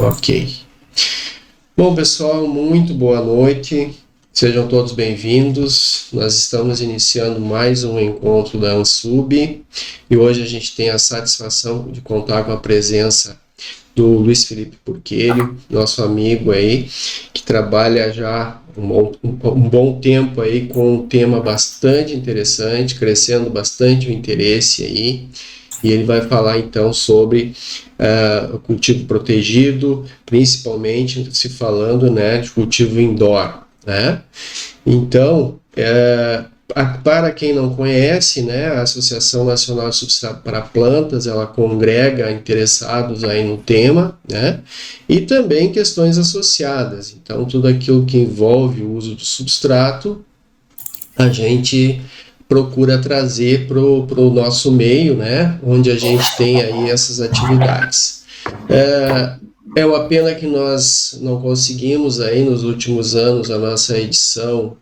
Ok. Bom, pessoal, muito boa noite. Sejam todos bem-vindos. Nós estamos iniciando mais um encontro da Ansub e hoje a gente tem a satisfação de contar com a presença do Luiz Felipe Porquerio, nosso amigo aí, que trabalha já um bom tempo aí com um tema bastante interessante, crescendo bastante o interesse aí. E ele vai falar então sobre o cultivo protegido, principalmente se falando, né, de cultivo indoor, né? Então, para quem não conhece, né, a Associação Nacional de Substrato para Plantas, ela congrega interessados aí no tema, né, e também questões associadas. Então, tudo aquilo que envolve o uso do substrato, a gente procura trazer para o nosso meio, né, onde a gente tem aí essas atividades. É uma pena que nós não conseguimos aí nos últimos anos a nossa edição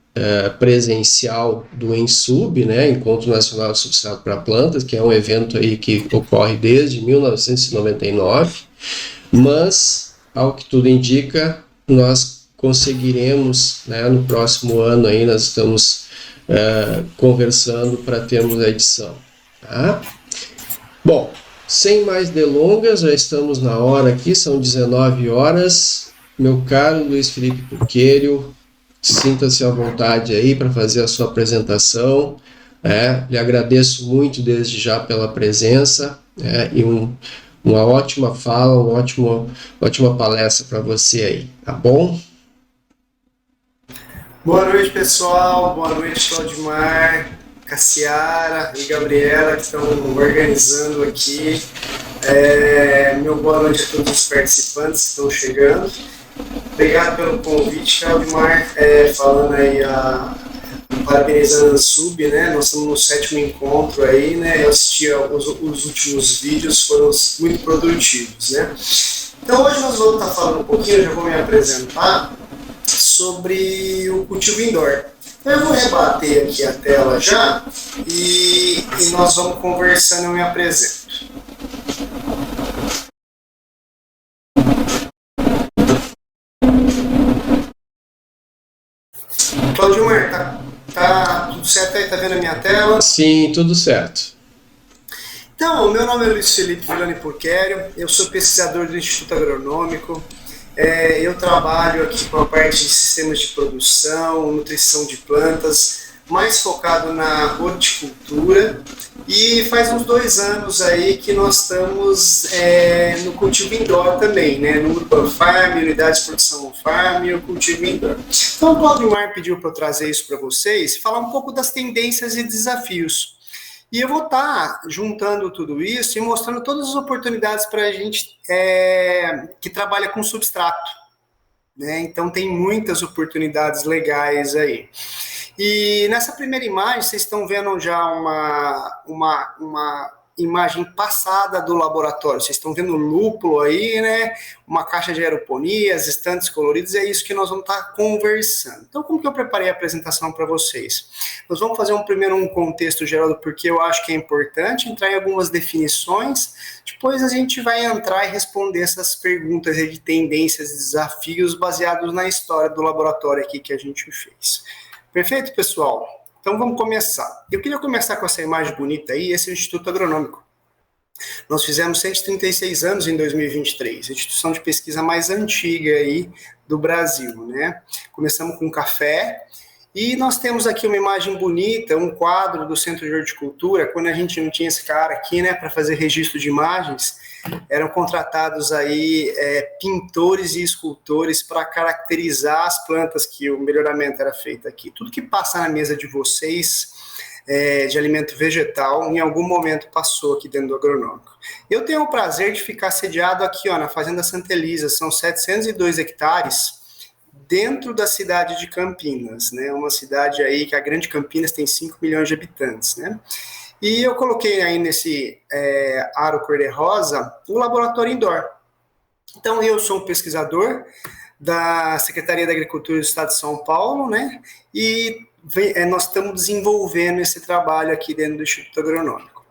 presencial do Ensub, né, Encontro Nacional de Substrato para Plantas, que é um evento aí que ocorre desde 1999, mas, ao que tudo indica, nós conseguiremos, né, no próximo ano aí, nós estamos conversando para termos a edição. Tá? Bom, sem mais delongas, já estamos na hora aqui, são 19 horas. Meu caro Luiz Felipe Porquerio, sinta-se à vontade aí para fazer a sua apresentação. Lhe agradeço muito desde já pela presença e uma ótima fala, uma ótima palestra para você aí, tá bom? Boa noite, pessoal. Boa noite, Claudimar, Cassiara e Gabriela, que estão organizando aqui. Meu boa noite a todos os participantes que estão chegando. Obrigado pelo convite, Claudimar. Falando aí, parabenizando a Ansub, né? Nós estamos no 7º encontro aí, né? Eu assisti os últimos vídeos, foram muito produtivos, né? Então, hoje nós vamos estar falando um pouquinho, eu já vou me apresentar, sobre o cultivo indoor. Então eu vou rebater aqui a tela já e nós vamos conversando, eu me apresento. Claudimar, tá tudo certo aí? Tá vendo a minha tela? Sim, tudo certo. Então, meu nome é Luiz Felipe Villani Porquerio, eu sou pesquisador do Instituto Agronômico. Eu trabalho aqui com a parte de sistemas de produção, nutrição de plantas, mais focado na horticultura, e faz uns 2 anos aí que nós estamos no cultivo indoor também, né? No Urban Farm, unidade de produção farm e o cultivo indoor. Então o Claudimar pediu para eu trazer isso para vocês, falar um pouco das tendências e desafios. E eu vou estar juntando tudo isso e mostrando todas as oportunidades para a gente que trabalha com substrato, né? Então tem muitas oportunidades legais aí. E nessa primeira imagem, vocês estão vendo já uma imagem passada do laboratório. Vocês estão vendo o lúpulo aí, né? Uma caixa de aeroponia, as estantes coloridas, é isso que nós vamos estar conversando. Então, como que eu preparei a apresentação para vocês? Nós vamos fazer primeiro um contexto geral do porquê eu acho que é importante, entrar em algumas definições, depois a gente vai entrar e responder essas perguntas de tendências e desafios baseados na história do laboratório aqui que a gente fez. Perfeito, pessoal? Então vamos começar. Eu queria começar com essa imagem bonita aí, esse é o Instituto Agronômico. Nós fizemos 136 anos em 2023, a instituição de pesquisa mais antiga aí do Brasil, né? Começamos com café e nós temos aqui uma imagem bonita, um quadro do Centro de Horticultura, quando a gente não tinha esse cara aqui, né, para fazer registro de imagens, eram contratados aí pintores e escultores para caracterizar as plantas que o melhoramento era feito aqui. Tudo que passa na mesa de vocês de alimento vegetal, em algum momento passou aqui dentro do agronômico. Eu tenho o prazer de ficar sediado aqui, ó, na Fazenda Santa Elisa, são 702 hectares, dentro da cidade de Campinas, né? Uma cidade aí que a Grande Campinas tem 5 milhões de habitantes, né? E eu coloquei aí nesse aro cor-de-rosa o laboratório indoor. Então, eu sou um pesquisador da Secretaria da Agricultura do Estado de São Paulo, né? E nós estamos desenvolvendo esse trabalho aqui dentro do Instituto Agronômico.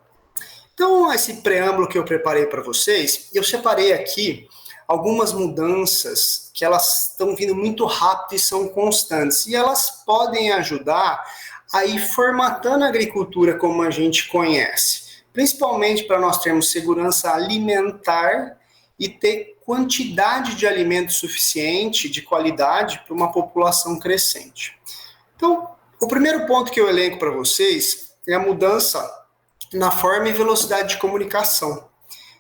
Então, esse preâmbulo que eu preparei para vocês, eu separei aqui algumas mudanças que elas estão vindo muito rápido e são constantes, e elas podem ajudar a ir formatando a agricultura como a gente conhece, principalmente para nós termos segurança alimentar e ter quantidade de alimento suficiente, de qualidade, para uma população crescente. Então, o primeiro ponto que eu elenco para vocês é a mudança na forma e velocidade de comunicação.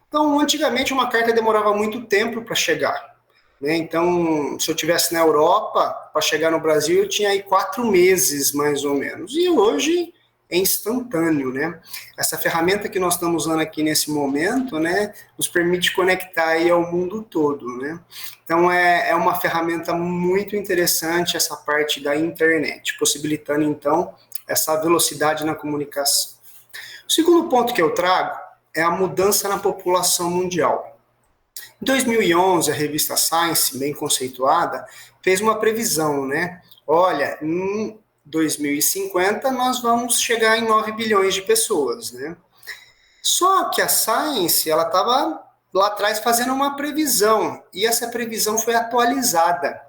Então, antigamente, uma carta demorava muito tempo para chegar, né? Então, se eu estivesse na Europa, para chegar no Brasil, eu tinha aí 4 meses, mais ou menos. E hoje é instantâneo, né? Essa ferramenta que nós estamos usando aqui nesse momento, né, nos permite conectar aí ao mundo todo, né? Então, é uma ferramenta muito interessante essa parte da internet, possibilitando, então, essa velocidade na comunicação. O segundo ponto que eu trago é a mudança na população mundial. Em 2011, a revista Science, bem conceituada, fez uma previsão, né? Olha, em 2050 nós vamos chegar em 9 bilhões de pessoas, né? Só que a Science, ela estava lá atrás fazendo uma previsão, e essa previsão foi atualizada.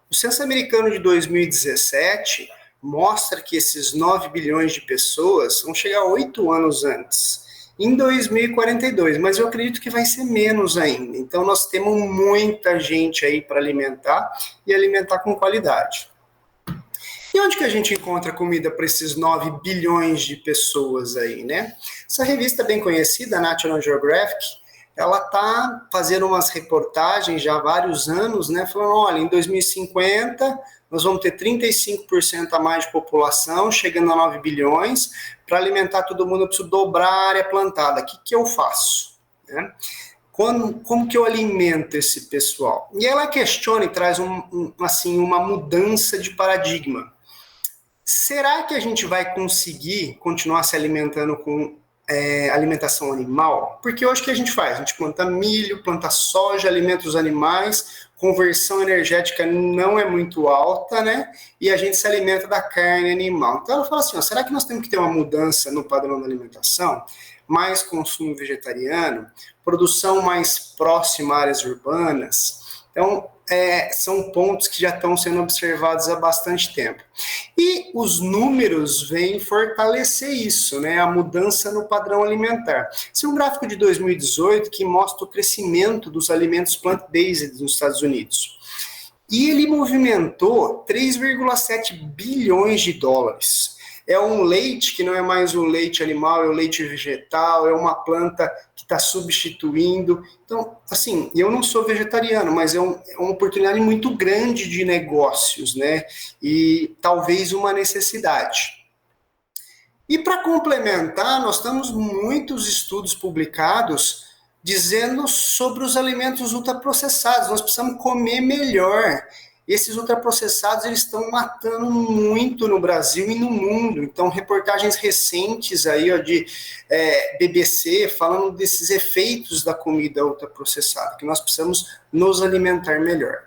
O censo americano de 2017 mostra que esses 9 bilhões de pessoas vão chegar 8 anos antes, em 2042, mas eu acredito que vai ser menos ainda. Então nós temos muita gente aí para alimentar e alimentar com qualidade. E onde que a gente encontra comida para esses 9 bilhões de pessoas aí, né? Essa revista bem conhecida, National Geographic, ela está fazendo umas reportagens já há vários anos, né? Falando, olha, em 2050 nós vamos ter 35% a mais de população, chegando a 9 bilhões. Para alimentar todo mundo, eu preciso dobrar a área plantada. O que eu faço? Né? Como que eu alimento esse pessoal? E ela questiona e traz uma mudança de paradigma. Será que a gente vai conseguir continuar se alimentando com alimentação animal? Porque hoje o que a gente faz? A gente planta milho, planta soja, alimenta os animais, conversão energética não é muito alta, né? E a gente se alimenta da carne animal. Então ela fala assim, ó, será que nós temos que ter uma mudança no padrão da alimentação? Mais consumo vegetariano, produção mais próxima a áreas urbanas. Então, são pontos que já estão sendo observados há bastante tempo. E os números vêm fortalecer isso, né? A mudança no padrão alimentar. Esse é um gráfico de 2018 que mostra o crescimento dos alimentos plant-based nos Estados Unidos. E ele movimentou 3,7 bilhões de dólares. É um leite que não é mais um leite animal, é um leite vegetal, é uma planta que está substituindo. Então, assim, eu não sou vegetariano, mas é uma oportunidade muito grande de negócios, né? E talvez uma necessidade. E para complementar, nós temos muitos estudos publicados dizendo sobre os alimentos ultraprocessados. Nós precisamos comer melhor. Esses ultraprocessados, eles estão matando muito no Brasil e no mundo. Então, reportagens recentes aí, ó, de BBC falando desses efeitos da comida ultraprocessada, que nós precisamos nos alimentar melhor.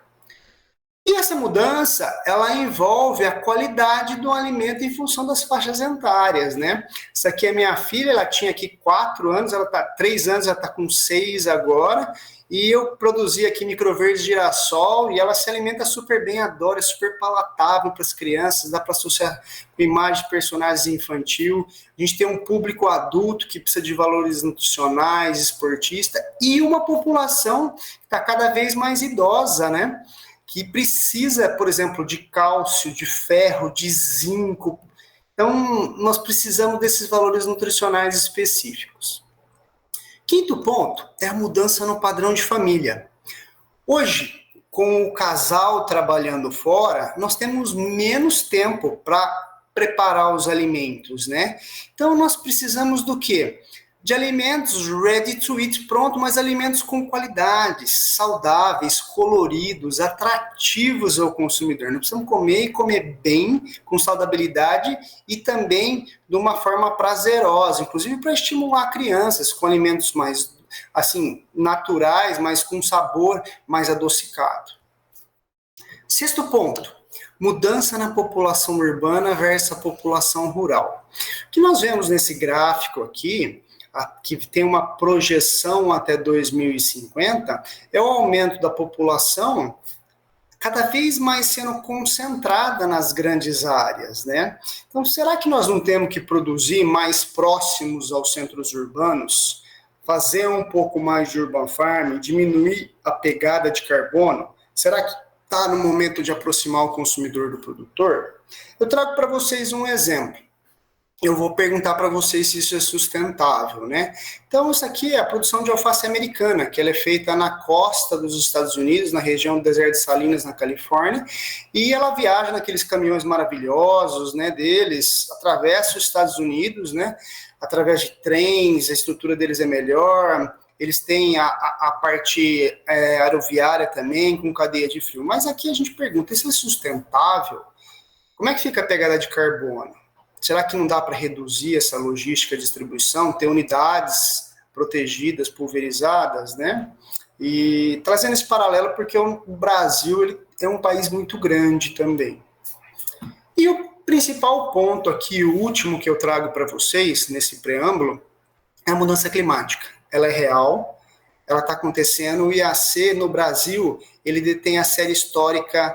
E essa mudança, ela envolve a qualidade do alimento em função das faixas etárias, né? Essa aqui é minha filha, ela tinha aqui 4 anos, 3 anos, ela está com 6 agora, e eu produzi aqui microverdes de girassol, e ela se alimenta super bem, adora, é super palatável para as crianças, dá para associar com imagens de personagens infantil. A gente tem um público adulto que precisa de valores nutricionais, esportista, e uma população que está cada vez mais idosa, né? Que precisa, por exemplo, de cálcio, de ferro, de zinco. Então, nós precisamos desses valores nutricionais específicos. Quinto ponto é a mudança no padrão de família. Hoje, com o casal trabalhando fora, nós temos menos tempo para preparar os alimentos, né? Então, nós precisamos do quê? De alimentos ready to eat, pronto, mas alimentos com qualidade, saudáveis, coloridos, atrativos ao consumidor. Nós precisamos comer e comer bem, com saudabilidade e também de uma forma prazerosa, inclusive para estimular crianças com alimentos mais, assim, naturais, mas com sabor mais adocicado. Sexto ponto, mudança na população urbana versus a população rural. O que nós vemos nesse gráfico aqui, que tem uma projeção até 2050, é o aumento da população cada vez mais sendo concentrada nas grandes áreas, né? Então, será que nós não temos que produzir mais próximos aos centros urbanos, fazer um pouco mais de urban farming, diminuir a pegada de carbono? Será que está no momento de aproximar o consumidor do produtor? Eu trago para vocês um exemplo. Eu vou perguntar para vocês se isso é sustentável, né? Então, isso aqui é a produção de alface americana, que ela é feita na costa dos Estados Unidos, na região do deserto de Salinas, na Califórnia, e ela viaja naqueles caminhões maravilhosos, né, deles, atravessa os Estados Unidos, né, através de trens, a estrutura deles é melhor, eles têm a parte aeroviária também, com cadeia de frio. Mas aqui a gente pergunta, isso é sustentável? Como é que fica a pegada de carbono? Será que não dá para reduzir essa logística de distribuição, ter unidades protegidas, pulverizadas, né? E trazendo esse paralelo, porque o Brasil ele é um país muito grande também. E o principal ponto aqui, o último que eu trago para vocês, nesse preâmbulo, é a mudança climática. Ela é real, ela está acontecendo, o IAC no Brasil, ele detém a série histórica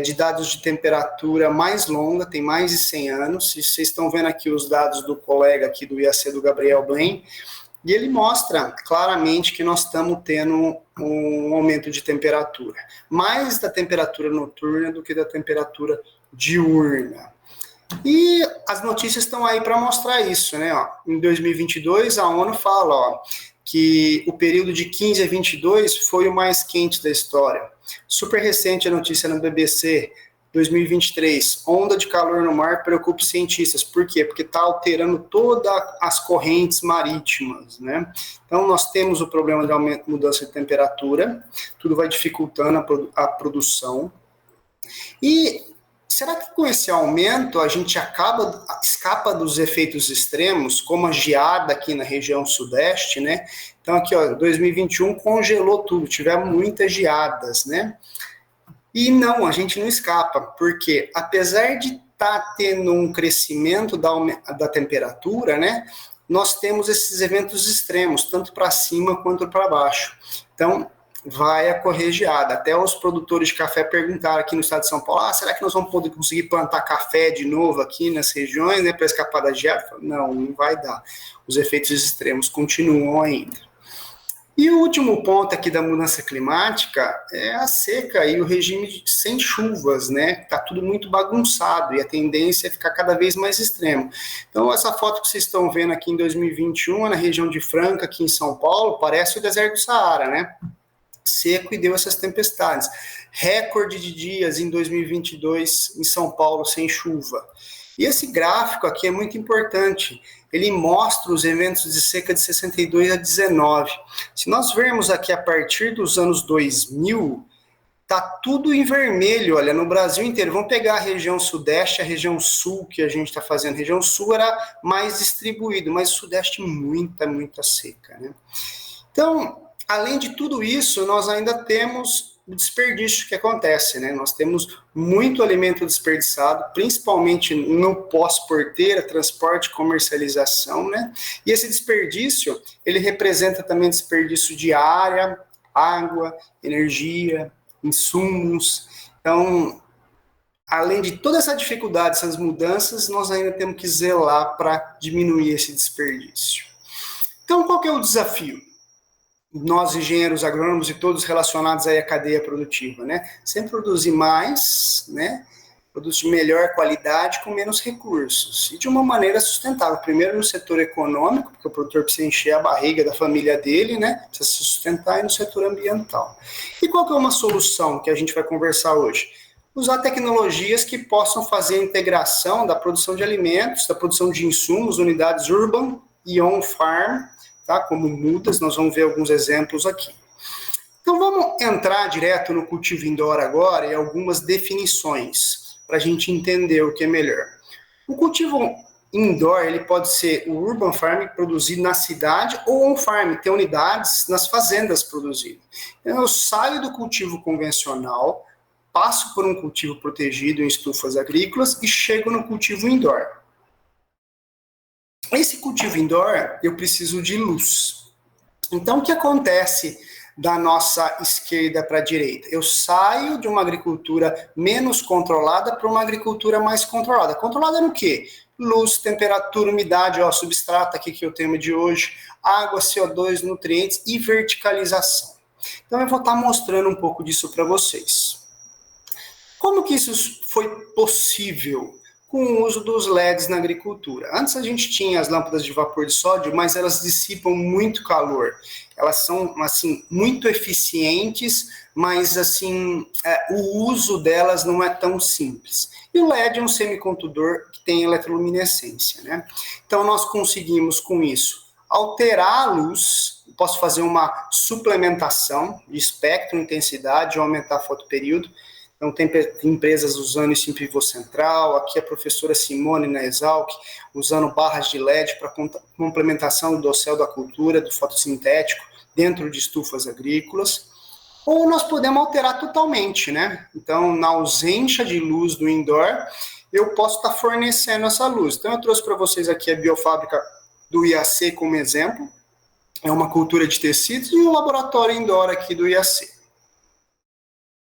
de dados de temperatura mais longa, tem mais de 100 anos, e vocês estão vendo aqui os dados do colega aqui do IAC, do Gabriel Blaine, e ele mostra claramente que nós estamos tendo um aumento de temperatura, mais da temperatura noturna do que da temperatura diurna. E as notícias estão aí para mostrar isso, né? Ó, em 2022, a ONU fala, ó, que o período de 15 a 22 foi o mais quente da história. Super recente a notícia no BBC, 2023, onda de calor no mar preocupa os cientistas. Por quê? Porque está alterando todas as correntes marítimas, né? Então, nós temos o problema de aumento, mudança de temperatura, tudo vai dificultando a produção. E será que com esse aumento a gente escapa dos efeitos extremos, como a geada aqui na região sudeste, né? Então aqui, ó, 2021 congelou tudo, tivemos muitas geadas, né? E não, a gente não escapa, porque apesar de estar tendo um crescimento da temperatura, né? Nós temos esses eventos extremos, tanto para cima quanto para baixo. Então, vai ocorrer geada. Até os produtores de café perguntaram aqui no estado de São Paulo, será que nós vamos poder conseguir plantar café de novo aqui nas regiões, né, para escapar da geada? Não, não vai dar. Os efeitos extremos continuam ainda. E o último ponto aqui da mudança climática é a seca e o regime sem chuvas, né? Está tudo muito bagunçado e a tendência é ficar cada vez mais extremo. Então, essa foto que vocês estão vendo aqui em 2021, na região de Franca, aqui em São Paulo, parece o deserto do Saara, né? Seco e deu essas tempestades. Recorde de dias em 2022 em São Paulo sem chuva. E esse gráfico aqui é muito importante. Ele mostra os eventos de seca de 62 a 19. Se nós vermos aqui a partir dos anos 2000, tá tudo em vermelho, olha, no Brasil inteiro. Vamos pegar a região sudeste, a região sul que a gente está fazendo. A região sul era mais distribuído, mas o sudeste muita seca, né? Então, além de tudo isso, nós ainda temos o desperdício que acontece, né? Nós temos muito alimento desperdiçado, principalmente no pós-porteira, transporte, comercialização, né? E esse desperdício, ele representa também desperdício de área, água, energia, insumos. Então, além de toda essa dificuldade, essas mudanças, nós ainda temos que zelar para diminuir esse desperdício. Então, qual que é o desafio? Nós, engenheiros agrônomos e todos relacionados aí à cadeia produtiva, né? Sempre produzir mais, né? Produtos de melhor qualidade com menos recursos e de uma maneira sustentável. Primeiro no setor econômico, porque o produtor precisa encher a barriga da família dele, né? Precisa se sustentar, e no setor ambiental. E qual que é uma solução que a gente vai conversar hoje? Usar tecnologias que possam fazer a integração da produção de alimentos, da produção de insumos, unidades urban e on-farm, tá? Como mudas, nós vamos ver alguns exemplos aqui. Então vamos entrar direto no cultivo indoor agora e algumas definições para a gente entender o que é melhor. O cultivo indoor, ele pode ser o urban farming produzido na cidade ou on-farm, ter unidades nas fazendas produzidas. Então eu saio do cultivo convencional, passo por um cultivo protegido em estufas agrícolas e chego no cultivo indoor. Esse cultivo indoor, eu preciso de luz. Então, o que acontece da nossa esquerda para a direita? Eu saio de uma agricultura menos controlada para uma agricultura mais controlada. Controlada no quê? Luz, temperatura, umidade, ó, substrato aqui que é o tema de hoje, água, CO2, nutrientes e verticalização. Então, eu vou estar mostrando um pouco disso para vocês. Como que isso foi possível? Com o uso dos LEDs na agricultura. Antes a gente tinha as lâmpadas de vapor de sódio, mas elas dissipam muito calor. Elas são, assim, muito eficientes, mas, assim, o uso delas não é tão simples. E o LED é um semicondutor que tem eletroluminescência, né? Então, nós conseguimos, com isso, alterar a luz. Posso fazer uma suplementação de espectro, intensidade, aumentar fotoperíodo. Então, tem empresas usando isso em pivô central, aqui a professora Simone na Exalc, usando barras de LED para complementação do dossel da cultura, do fotossintético, dentro de estufas agrícolas. Ou nós podemos alterar totalmente, né? Então, na ausência de luz do indoor, eu posso estar fornecendo essa luz. Então, eu trouxe para vocês aqui a biofábrica do IAC como exemplo. É uma cultura de tecidos e um laboratório indoor aqui do IAC.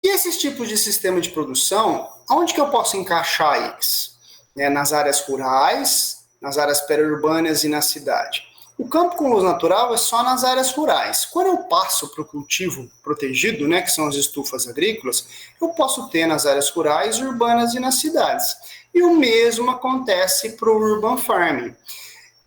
E esses tipos de sistema de produção, onde que eu posso encaixar eles? Nas áreas rurais, nas áreas periurbanas e na cidade. O campo com luz natural é só nas áreas rurais. Quando eu passo para o cultivo protegido, né, que são as estufas agrícolas, eu posso ter nas áreas rurais, urbanas e nas cidades. E o mesmo acontece para o urban farming.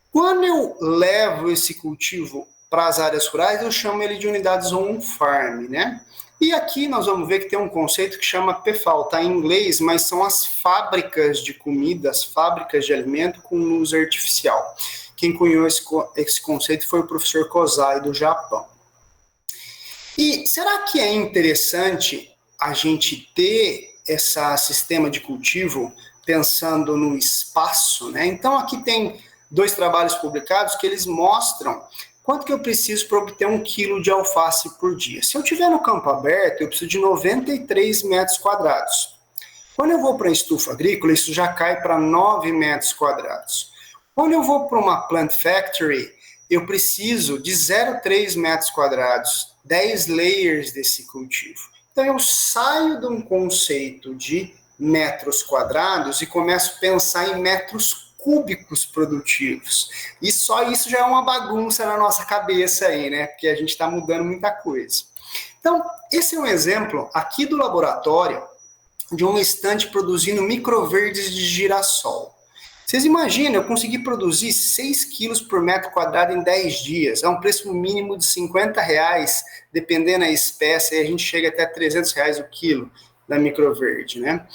Quando eu levo esse cultivo para as áreas rurais, eu chamo ele de unidades on-farm, né? E aqui nós vamos ver que tem um conceito que chama PFAL, tá em inglês, mas são as fábricas de comida, as fábricas de alimento com luz artificial. Quem cunhou esse conceito foi o professor Kozai, do Japão. E será que é interessante a gente ter esse sistema de cultivo pensando no espaço, né? Então aqui tem 2 trabalhos publicados que eles mostram quanto que eu preciso para obter 1 quilo de alface por dia. Se eu estiver no campo aberto, eu preciso de 93 metros quadrados. Quando eu vou para a estufa agrícola, isso já cai para 9 metros quadrados. Quando eu vou para uma plant factory, eu preciso de 0,3 metros quadrados, 10 layers desse cultivo. Então eu saio de um conceito de metros quadrados e começo a pensar em metros cúbicos produtivos. E só isso já é uma bagunça na nossa cabeça aí, né? Porque a gente está mudando muita coisa. Então, esse é um exemplo aqui do laboratório de um estande produzindo microverdes de girassol. Vocês imaginam, eu consegui produzir 6 quilos por metro quadrado em 10 dias, a um preço mínimo de R$50, dependendo da espécie, aí a gente chega até R$300 o quilo da microverde, né?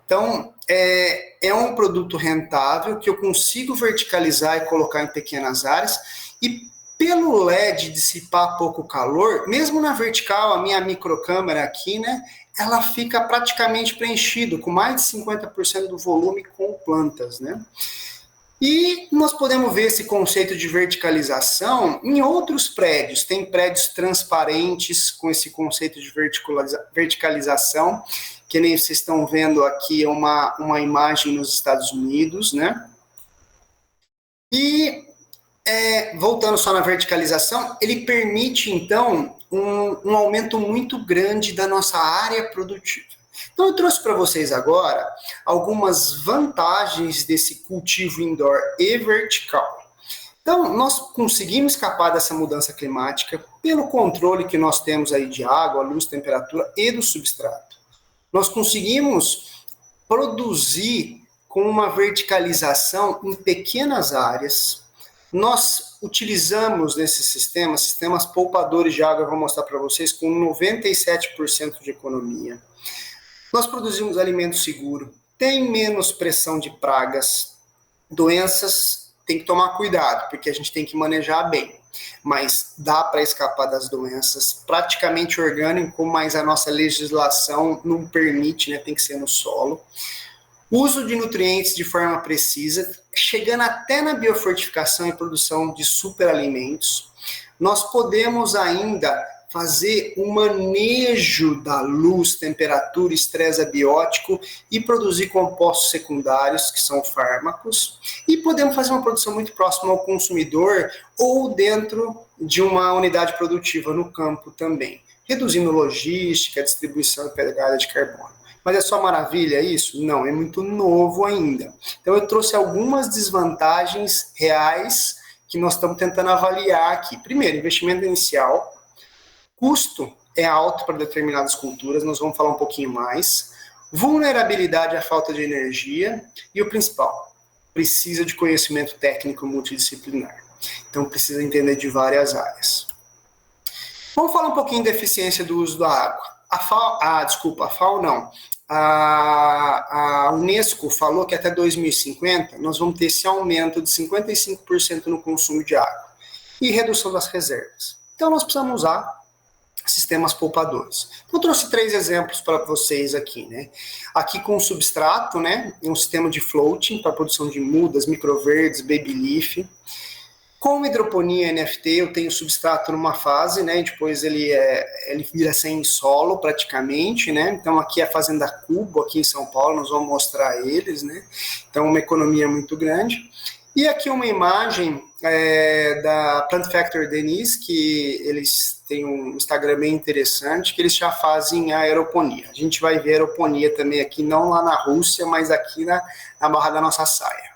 Então, é um produto rentável que eu consigo verticalizar e colocar em pequenas áreas e pelo LED dissipar pouco calor, mesmo na vertical, a minha microcâmara aqui, né, ela fica praticamente preenchida, com mais de 50% do volume com plantas, né? E nós podemos ver esse conceito de verticalização em outros prédios. Tem prédios transparentes com esse conceito de verticalização, que nem vocês estão vendo aqui uma imagem nos Estados Unidos, né? E, voltando só na verticalização, ele permite, então, um aumento muito grande da nossa área produtiva. Então, eu trouxe para vocês agora algumas vantagens desse cultivo indoor e vertical. Então, nós conseguimos escapar dessa mudança climática pelo controle que nós temos aí de água, luz, temperatura e do substrato. Nós conseguimos produzir com uma verticalização em pequenas áreas. Nós utilizamos nesses sistemas poupadores de água, eu vou mostrar para vocês, com 97% de economia. Nós produzimos alimento seguro, tem menos pressão de pragas, doenças, tem que tomar cuidado, porque a gente tem que manejar bem. Mas dá para escapar das doenças, praticamente orgânico, mas a nossa legislação não permite, né? Tem que ser no solo. Uso de nutrientes de forma precisa, chegando até na biofortificação e produção de superalimentos. Nós podemos ainda fazer o manejo da luz, temperatura, estresse abiótico e produzir compostos secundários, que são fármacos, e podemos fazer uma produção muito próxima ao consumidor ou dentro de uma unidade produtiva no campo também, reduzindo logística, distribuição e pegada de carbono. Mas é só maravilha isso? Não, é muito novo ainda. Então eu trouxe algumas desvantagens reais que nós estamos tentando avaliar aqui. Primeiro, investimento inicial. Custo é alto para determinadas culturas, nós vamos falar um pouquinho mais. Vulnerabilidade à falta de energia. E o principal, precisa de conhecimento técnico multidisciplinar. Então precisa entender de várias áreas. Vamos falar um pouquinho da eficiência do uso da água. A FAO não. A Unesco falou que até 2050 nós vamos ter esse aumento de 55% no consumo de água e redução das reservas. Então nós precisamos usar sistemas poupadores. Então, eu trouxe 3 exemplos para vocês aqui, né? Aqui com o substrato, né? Um sistema de floating para produção de mudas, microverdes, baby leaf. Com hidroponia NFT, eu tenho substrato numa fase, né? E depois ele vira sem solo praticamente, né? Então aqui é a Fazenda Cubo, aqui em São Paulo, nós vamos mostrar eles, né? Então uma economia muito grande. E aqui uma imagem da Plant Factory Denise, que eles têm um Instagram bem interessante, que eles já fazem a aeroponia. A gente vai ver a aeroponia também aqui, não lá na Rússia, mas aqui na Barra da Nossa Saia.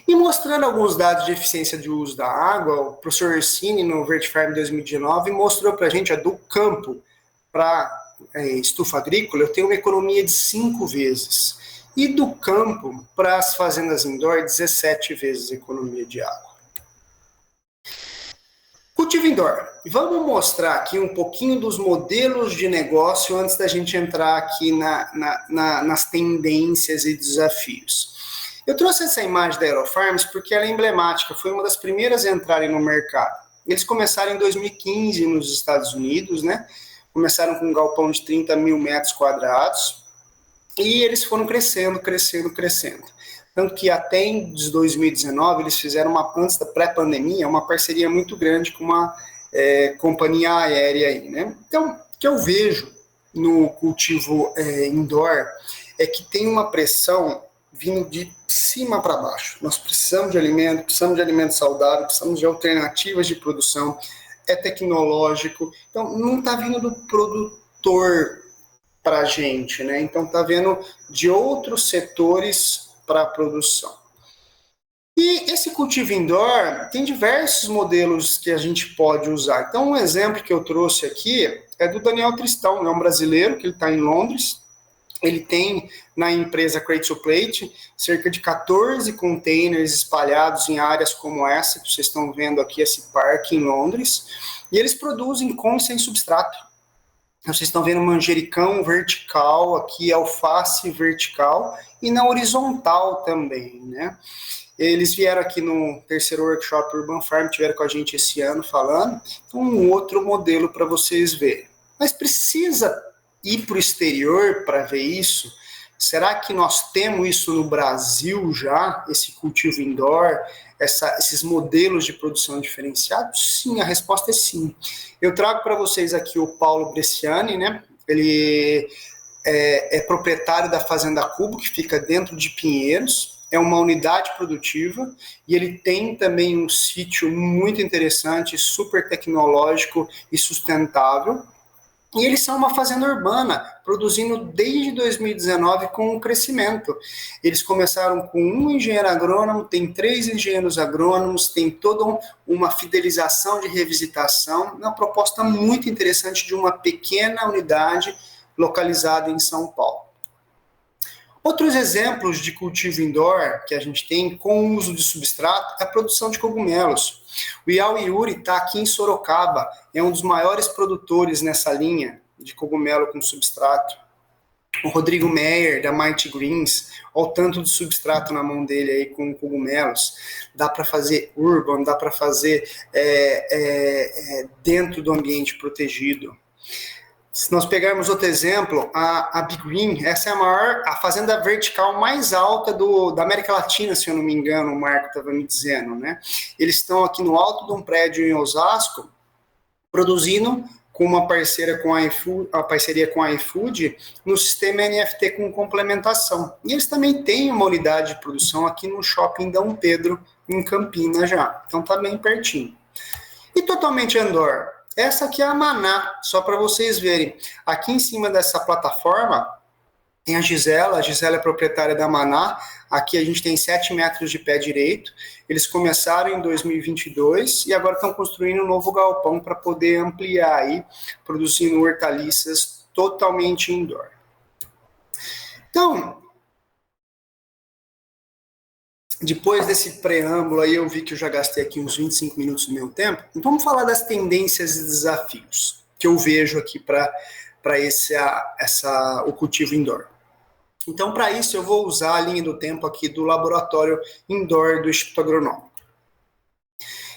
E mostrando alguns dados de eficiência de uso da água, o professor Orsini, no Vertifarm 2019, mostrou para a gente, do campo para estufa agrícola, eu tenho uma economia de 5 vezes. E do campo para as fazendas indoor, 17 vezes a economia de água. Cultivo indoor. Vamos mostrar aqui um pouquinho dos modelos de negócio antes da gente entrar aqui nas tendências e desafios. Eu trouxe essa imagem da Aerofarms porque ela é emblemática, foi uma das primeiras a entrarem no mercado. Eles começaram em 2015 nos Estados Unidos, né? Começaram com um galpão de 30 mil metros quadrados e eles foram crescendo. Tanto que até em 2019 eles fizeram, antes da pré-pandemia, uma parceria muito grande com uma companhia aérea aí, né? Então, o que eu vejo no cultivo indoor é que tem uma pressão vindo de cima para baixo. Nós precisamos de alimento saudável, precisamos de alternativas de produção, é tecnológico. Então, não está vindo do produtor para a gente, né? Então, está vindo de outros setores para a produção. E esse cultivo indoor tem diversos modelos que a gente pode usar. Então, um exemplo que eu trouxe aqui é do Daniel Tristão, é um brasileiro que ele está em Londres. Ele tem na empresa Crate to Plate cerca de 14 containers espalhados em áreas como essa, que vocês estão vendo aqui, esse parque em Londres, e eles produzem com e sem substrato. Vocês estão vendo manjericão vertical, aqui alface vertical, e na horizontal também, né? Eles vieram aqui no terceiro workshop Urban Farm, tiveram com a gente esse ano falando, então um outro modelo para vocês verem. Mas precisa ir para o exterior para ver isso? Será que nós temos isso no Brasil já, esse cultivo indoor, esses modelos de produção diferenciados? Sim, a resposta é sim. Eu trago para vocês aqui o Paulo Bresciani, né? Ele é proprietário da Fazenda Cubo, que fica dentro de Pinheiros, é uma unidade produtiva, e ele tem também um sítio muito interessante, super tecnológico e sustentável. E eles são uma fazenda urbana, produzindo desde 2019 com um crescimento. Eles começaram com um engenheiro agrônomo, tem 3 engenheiros agrônomos, tem toda uma fidelização de revisitação, uma proposta muito interessante de uma pequena unidade localizada em São Paulo. Outros exemplos de cultivo indoor que a gente tem com o uso de substrato é a produção de cogumelos. O Yao Yuri está aqui em Sorocaba, é um dos maiores produtores nessa linha de cogumelo com substrato. O Rodrigo Meyer, da Mighty Greens, olha o tanto de substrato na mão dele aí com cogumelos. Dá para fazer urban, dá para fazer dentro do ambiente protegido. Se nós pegarmos outro exemplo, a Big Green, essa é a fazenda vertical mais alta da América Latina, se eu não me engano, o Marco estava me dizendo, né? Eles estão aqui no alto de um prédio em Osasco, produzindo com uma parceria com a iFood no sistema NFT com complementação. E eles também têm uma unidade de produção aqui no Shopping Dom Pedro, em Campinas já. Então tá bem pertinho. E totalmente indoor. Essa aqui é a Maná, só para vocês verem. Aqui em cima dessa plataforma tem a Gisela é proprietária da Maná. Aqui a gente tem 7 metros de pé direito. Eles começaram em 2022 e agora estão construindo um novo galpão para poder ampliar aí, produzindo hortaliças totalmente indoor. Então, depois desse preâmbulo aí, eu vi que eu já gastei aqui uns 25 minutos do meu tempo. Então vamos falar das tendências e desafios que eu vejo aqui para o cultivo indoor. Então, para isso, eu vou usar a linha do tempo aqui do laboratório indoor do Instituto Agronômico.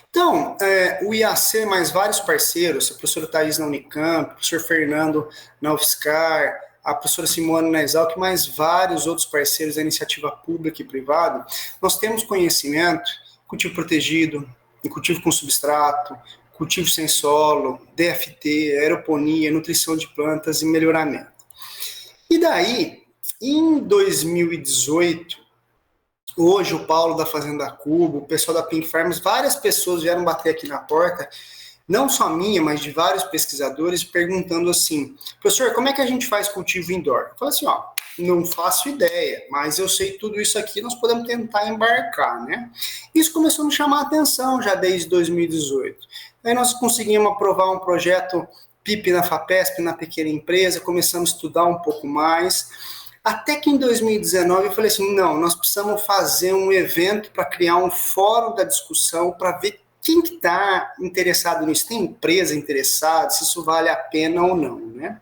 Então, o IAC mais vários parceiros, a professora Thais na Unicamp, o professor Fernando na UFSCar, a professora Simone na Exalc, mais vários outros parceiros da iniciativa pública e privada, nós temos conhecimento, cultivo protegido, cultivo com substrato, cultivo sem solo, DFT, aeroponia, nutrição de plantas e melhoramento. E daí, em 2018, hoje o Paulo da Fazenda Cubo, o pessoal da Pink Farms, várias pessoas vieram bater aqui na porta, não só minha, mas de vários pesquisadores, perguntando assim, professor, como é que a gente faz cultivo indoor? Eu falei assim, não faço ideia, mas eu sei tudo isso aqui, nós podemos tentar embarcar, né? Isso começou a me chamar a atenção já desde 2018. Aí nós conseguimos aprovar um projeto PIP na FAPESP, na pequena empresa, começamos a estudar um pouco mais, até que em 2019 eu falei assim, não, nós precisamos fazer um evento para criar um fórum da discussão para ver quem que está interessado nisso, tem empresa interessada, se isso vale a pena ou não, né?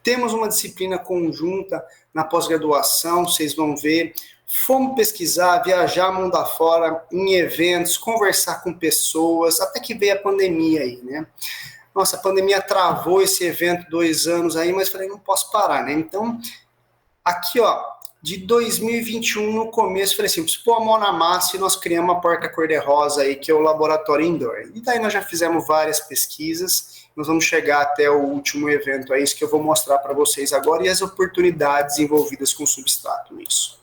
Temos uma disciplina conjunta na pós-graduação, vocês vão ver, fomos pesquisar, viajar mundo afora, em eventos, conversar com pessoas, até que veio a pandemia aí, né? Nossa, a pandemia travou esse evento 2 anos aí, mas falei, não posso parar, né? Então, aqui, de 2021, no começo, falei assim, preciso pôr a mão na massa e nós criamos uma porta cor-de-rosa aí, que é o laboratório indoor. E daí nós já fizemos várias pesquisas, nós vamos chegar até o último evento, é isso que eu vou mostrar para vocês agora, e as oportunidades envolvidas com substrato nisso.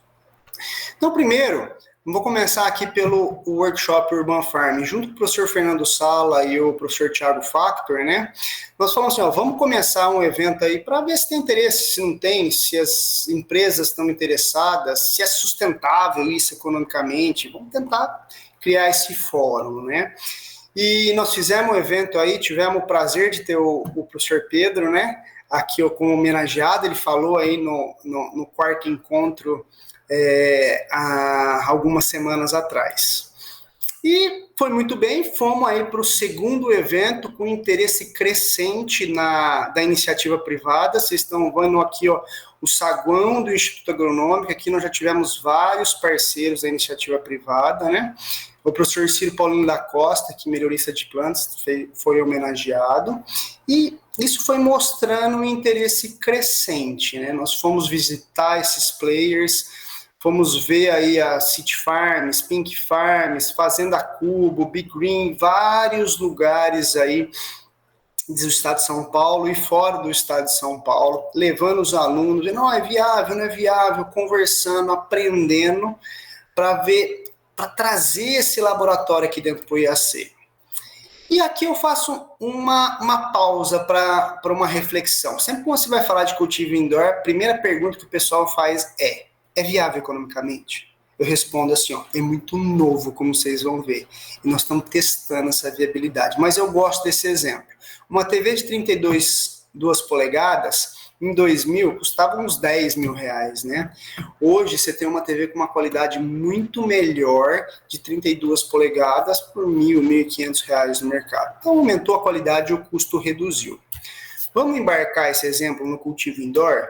Então, primeiro, vou começar aqui pelo workshop Urban Farm, junto com o professor Fernando Sala e o professor Thiago Factor, né? Nós falamos assim, vamos começar um evento aí para ver se tem interesse, se não tem, se as empresas estão interessadas, se é sustentável isso economicamente, vamos tentar criar esse fórum, né? E nós fizemos um evento aí, tivemos o prazer de ter o professor Pedro, né? Aqui como homenageado, ele falou aí no quarto encontro há algumas semanas atrás. E foi muito bem, fomos aí para o segundo evento com interesse crescente da iniciativa privada. Vocês estão vendo aqui o saguão do Instituto Agronômico, aqui nós já tivemos vários parceiros da iniciativa privada, né? O professor Ciro Paulino da Costa, que melhorista de plantas, foi homenageado, e isso foi mostrando um interesse crescente, né? Nós fomos visitar esses players, fomos ver aí a City Farms, Pink Farms, Fazenda Cubo, Big Green, vários lugares aí do estado de São Paulo e fora do estado de São Paulo, levando os alunos, não é viável, não é viável, conversando, aprendendo, para trazer esse laboratório aqui dentro do IAC. E aqui eu faço uma pausa para uma reflexão. Sempre que você vai falar de cultivo indoor, a primeira pergunta que o pessoal faz é viável economicamente? Eu respondo assim, é muito novo, como vocês vão ver. E nós estamos testando essa viabilidade. Mas eu gosto desse exemplo. Uma TV de 32 polegadas, em 2000, custava uns 10 mil reais, né? Hoje você tem uma TV com uma qualidade muito melhor de 32 polegadas por 1.500 reais no mercado. Então aumentou a qualidade e o custo reduziu. Vamos embarcar esse exemplo no cultivo indoor?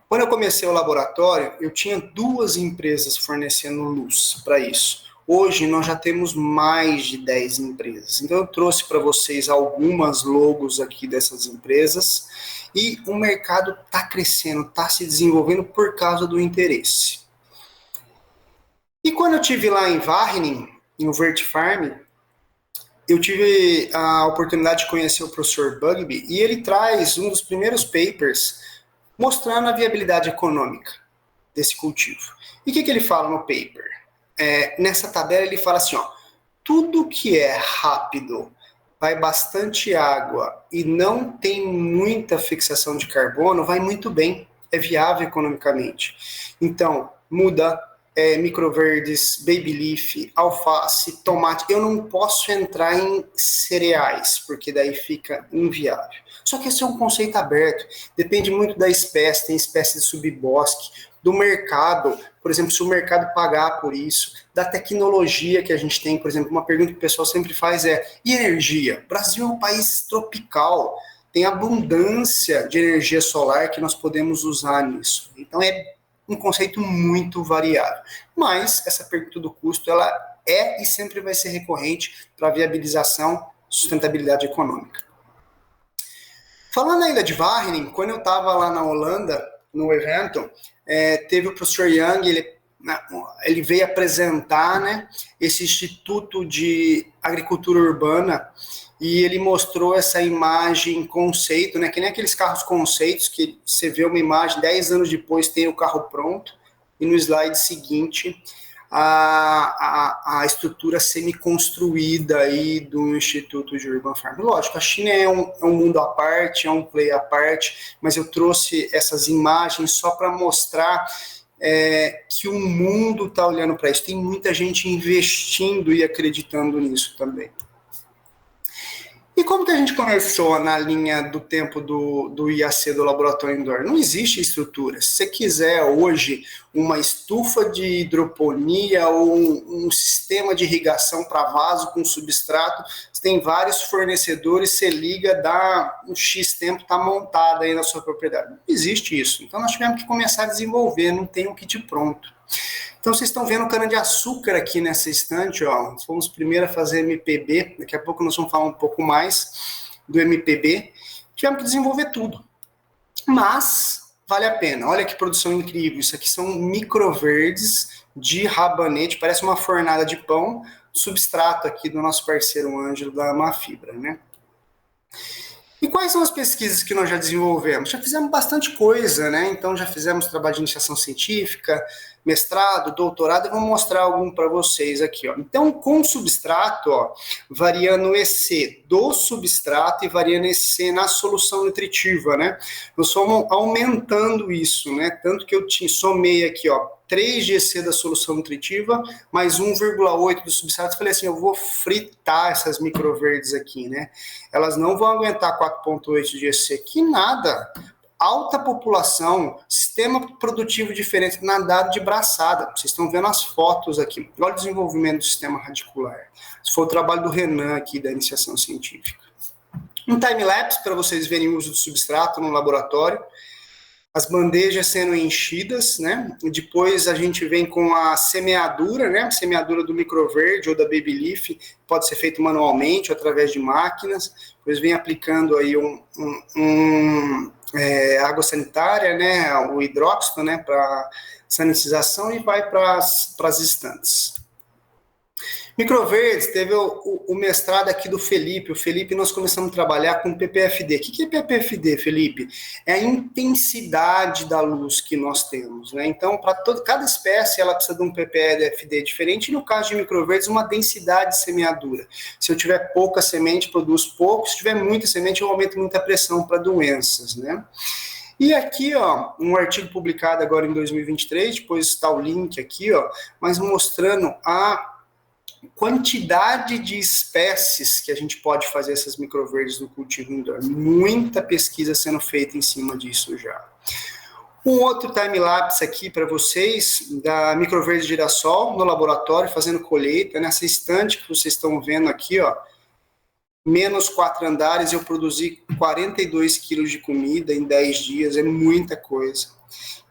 Quando eu comecei o laboratório, eu tinha 2 empresas fornecendo luz para isso. Hoje nós já temos mais de 10 empresas. Então eu trouxe para vocês algumas logos aqui dessas empresas e o mercado está crescendo, está se desenvolvendo por causa do interesse. E quando eu estive lá em Varney, no Vertifarm, eu tive a oportunidade de conhecer o professor Bugby e ele traz um dos primeiros papers mostrando a viabilidade econômica desse cultivo. E o que ele fala no paper? Nessa tabela ele fala assim, ó, tudo que é rápido, vai bastante água e não tem muita fixação de carbono, vai muito bem, é viável economicamente. Então, muda, microverdes, baby leaf, alface, tomate. Eu não posso entrar em cereais, porque daí fica inviável. Só que esse é um conceito aberto, depende muito da espécie, tem espécie de subbosque, do mercado, por exemplo, se o mercado pagar por isso, da tecnologia que a gente tem, por exemplo, uma pergunta que o pessoal sempre faz e energia? O Brasil é um país tropical, tem abundância de energia solar que nós podemos usar nisso. Então é um conceito muito variável. Mas essa pergunta do custo, ela é e sempre vai ser recorrente para viabilização e sustentabilidade econômica. Falando ainda de Wageningen, quando eu estava lá na Holanda, no evento, teve o professor Young, ele veio apresentar, né, esse Instituto de Agricultura Urbana, e ele mostrou essa imagem conceito, né, que nem aqueles carros conceitos, que você vê uma imagem, 10 anos depois tem o carro pronto, e no slide seguinte, a estrutura semi-construída aí do Instituto de Urban Farm. Lógico, a China é um mundo à parte, é um play à parte, mas eu trouxe essas imagens só para mostrar que o mundo está olhando para isso. Tem muita gente investindo e acreditando nisso também. E como que a gente começou na linha do tempo do IAC, do Laboratório Indoor? Não existe estrutura. Se você quiser hoje uma estufa de hidroponia ou um sistema de irrigação para vaso com substrato, você tem vários fornecedores, você liga, dá um X tempo, está montado aí na sua propriedade. Não existe isso. Então nós tivemos que começar a desenvolver, não tem um kit pronto. Então, vocês estão vendo cana-de-açúcar aqui nessa estante, ó. Nós fomos primeiro a fazer MPB, daqui a pouco nós vamos falar um pouco mais do MPB. Tivemos que desenvolver tudo. Mas, vale a pena. Olha que produção incrível. Isso aqui são microverdes de rabanete, parece uma fornada de pão, substrato aqui do nosso parceiro Ângelo da Amafibra, né? E quais são as pesquisas que nós já desenvolvemos? Já fizemos bastante coisa, né? Então, já fizemos trabalho de iniciação científica, mestrado, doutorado, e vou mostrar algum para vocês aqui, ó. Então, com substrato, ó, variando o EC do substrato e variando EC na solução nutritiva, né? Nós fomos aumentando isso, né? Tanto que eu somei aqui, ó, 3 de EC da solução nutritiva, mais 1,8 do substrato. Falei assim, eu vou fritar essas microverdes aqui, né? Elas não vão aguentar 4,8 de EC, que nada. Alta população, sistema produtivo diferente, nadado de braçada. Vocês estão vendo as fotos aqui. Olha o desenvolvimento do sistema radicular. Esse foi o trabalho do Renan aqui, da iniciação científica. Um time-lapse para vocês verem o uso do substrato no laboratório. As bandejas sendo enchidas, né? E depois a gente vem com a semeadura, né? A semeadura do microverde ou da baby leaf, pode ser feito manualmente ou através de máquinas. Depois vem aplicando aí água sanitária, né? O hidróxido, né? Para sanitização e vai para as estantes. Microverdes, teve o mestrado aqui do Felipe. O Felipe, nós começamos a trabalhar com PPFD. O que é PPFD, Felipe? É a intensidade da luz que nós temos, né? Então, para cada espécie, ela precisa de um PPFD diferente. E no caso de microverdes, uma densidade de semeadura. Se eu tiver pouca semente, produz pouco. Se tiver muita semente, eu aumento muita pressão para doenças, né? E aqui, ó, um artigo publicado agora em 2023, depois está o link aqui, ó, mas mostrando a quantidade de espécies que a gente pode fazer essas microverdes no cultivo indoor. Muita pesquisa sendo feita em cima disso já. Um outro time-lapse aqui para vocês, da microverde girassol no laboratório, fazendo colheita. Nessa estante que vocês estão vendo aqui, ó, menos 4 andares, eu produzi 42 quilos de comida em 10 dias, é muita coisa.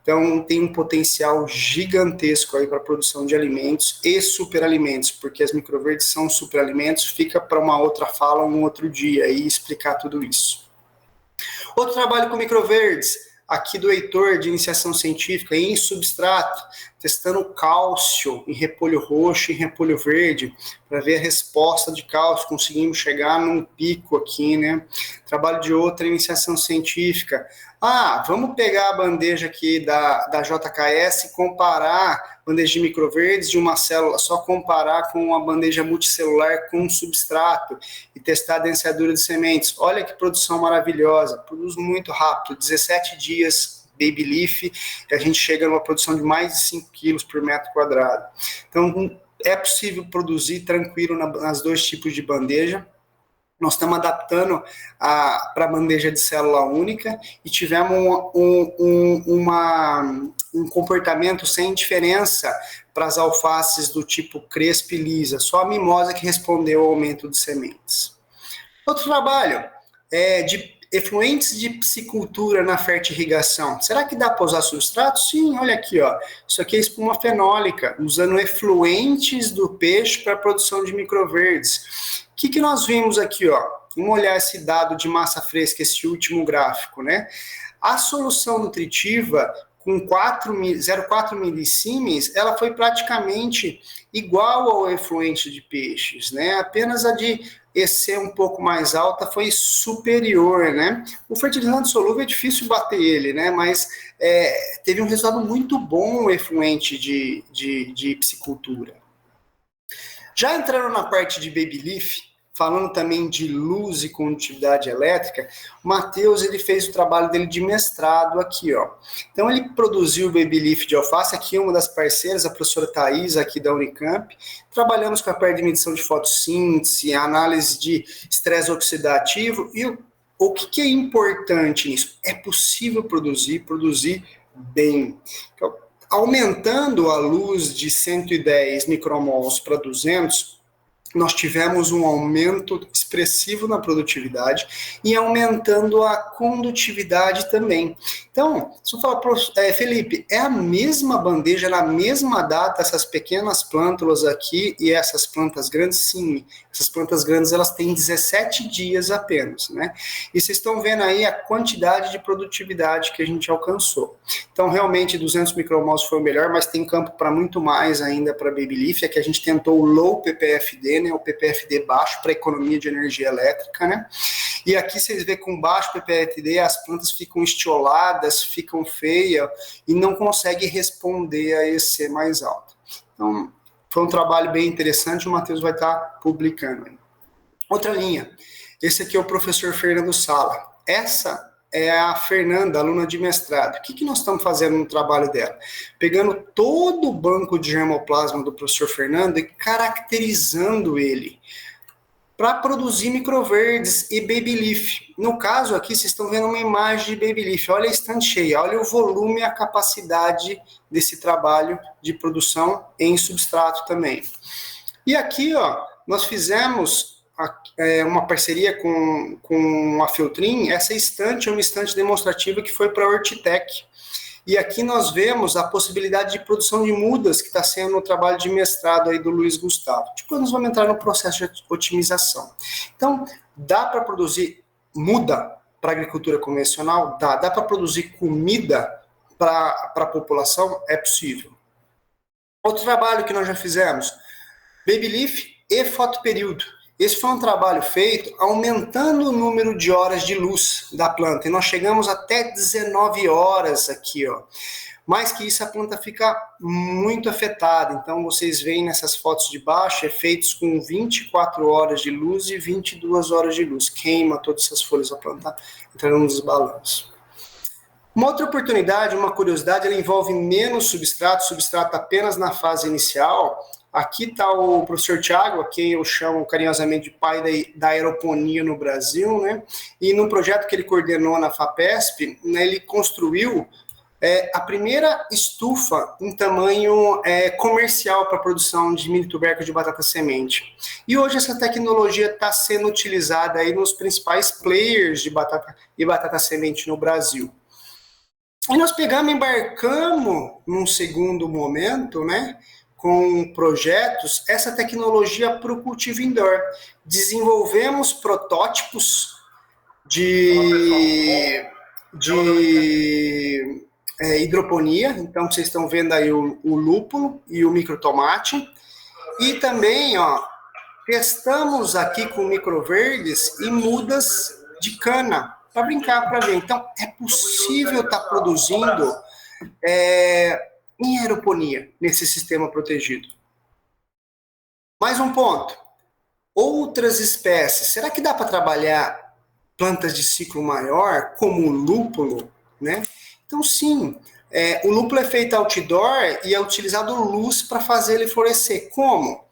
Então, tem um potencial gigantesco aí para a produção de alimentos e superalimentos, porque as microverdes são superalimentos, fica para uma outra fala, um outro dia, e explicar tudo isso. Outro trabalho com microverdes, aqui do Heitor, de iniciação científica, em substrato, testando cálcio em repolho roxo e em repolho verde, para ver a resposta de cálcio, conseguimos chegar num pico aqui, né? Trabalho de outra iniciação científica. Vamos pegar a bandeja aqui da JKS e comparar bandeja de microverdes de uma célula, só comparar com uma bandeja multicelular com um substrato e testar a densidura de sementes. Olha que produção maravilhosa, produz muito rápido, 17 dias Baby Leaf, e a gente chega numa produção de mais de 5 quilos por metro quadrado. Então, é possível produzir tranquilo nas dois tipos de bandeja. Nós estamos adaptando para a bandeja de célula única e tivemos um comportamento sem diferença para as alfaces do tipo Cresp e Lisa, só a mimosa que respondeu ao aumento de sementes. Outro trabalho é de efluentes de piscicultura na fertirrigação. Será que dá para usar substrato? Sim, olha aqui, ó. Isso aqui é espuma fenólica, usando efluentes do peixe para a produção de microverdes. O que nós vimos aqui, ó? Vamos olhar esse dado de massa fresca, esse último gráfico, né? A solução nutritiva com 0,4 milissímenes, ela foi praticamente igual ao efluente de peixes, né? Apenas a de EC um pouco mais alta foi superior, né? O fertilizante solúvel é difícil bater ele, né? Mas teve um resultado muito bom o efluente de piscicultura. Já entrando na parte de Baby Leaf, falando também de luz e condutividade elétrica, o Matheus ele fez o trabalho dele de mestrado aqui, ó. Então ele produziu o Baby Leaf de alface, aqui uma das parceiras, a professora Thais, aqui da Unicamp. Trabalhamos com a parte de medição de fotossíntese, análise de estresse oxidativo, e o que é importante nisso? É possível produzir bem. Então, aumentando a luz de 110 micromols para 200, nós tivemos um aumento expressivo na produtividade e aumentando a condutividade também. Então, se eu falar para Felipe, é a mesma bandeja, na mesma data, essas pequenas plântulas aqui e essas plantas grandes? Sim, essas plantas grandes elas têm 17 dias apenas, né? E vocês estão vendo aí a quantidade de produtividade que a gente alcançou. Então, realmente, 200 micromols foi o melhor, mas tem campo para muito mais ainda para Baby Leaf, é que a gente tentou o low PPFD, né, o PPFD baixo para economia de energia elétrica, né? E aqui vocês veem com baixo PPFD as plantas ficam estioladas, ficam feias e não conseguem responder a EC mais alto. Então, foi um trabalho bem interessante, o Matheus vai estar publicando aí. Outra linha, esse aqui é o professor Fernando Sala. Essa é a Fernanda, aluna de mestrado. O que nós estamos fazendo no trabalho dela? Pegando todo o banco de germoplasma do professor Fernando e caracterizando ele para produzir microverdes e Baby Leaf. No caso aqui, vocês estão vendo uma imagem de Baby Leaf. Olha a estante cheia, olha o volume e a capacidade desse trabalho de produção em substrato também. E aqui, ó, nós fizemos uma parceria com a Filtrin. Essa estante é uma estante demonstrativa que foi para a Hortitec. E aqui nós vemos a possibilidade de produção de mudas que está sendo o trabalho de mestrado aí do Luiz Gustavo. Depois nós vamos entrar no processo de otimização. Então, dá para produzir muda para a agricultura convencional? Dá. Dá para produzir comida para a população? É possível. Outro trabalho que nós já fizemos, Baby Leaf e fotoperíodo. Esse foi um trabalho feito aumentando o número de horas de luz da planta. E nós chegamos até 19 horas aqui, ó. Mais que isso, a planta fica muito afetada. Então, vocês veem nessas fotos de baixo, efeitos com 24 horas de luz e 22 horas de luz. Queima todas essas folhas da planta, entrando nos desbalanços. Uma outra oportunidade, uma curiosidade, ela envolve menos substrato apenas na fase inicial. Aqui está o professor Tiago, a quem eu chamo carinhosamente de pai da aeroponia no Brasil, né? E no projeto que ele coordenou na FAPESP, né, ele construiu a primeira estufa em tamanho comercial para a produção de mini tubérculo de batata semente. E hoje essa tecnologia está sendo utilizada aí nos principais players de batata semente no Brasil. E nós embarcamos num segundo momento, né, com projetos, essa tecnologia para o cultivo indoor. Desenvolvemos protótipos de hidroponia, então vocês estão vendo aí o lúpulo e o microtomate, e também, ó, testamos aqui com microverdes e mudas de cana, para brincar, para ver. Então, é possível estar produzindo em aeroponia, nesse sistema protegido. Mais um ponto. Outras espécies. Será que dá para trabalhar plantas de ciclo maior, como o lúpulo, né? Então, sim. O lúpulo é feito outdoor e é utilizado luz para fazer ele florescer. Como?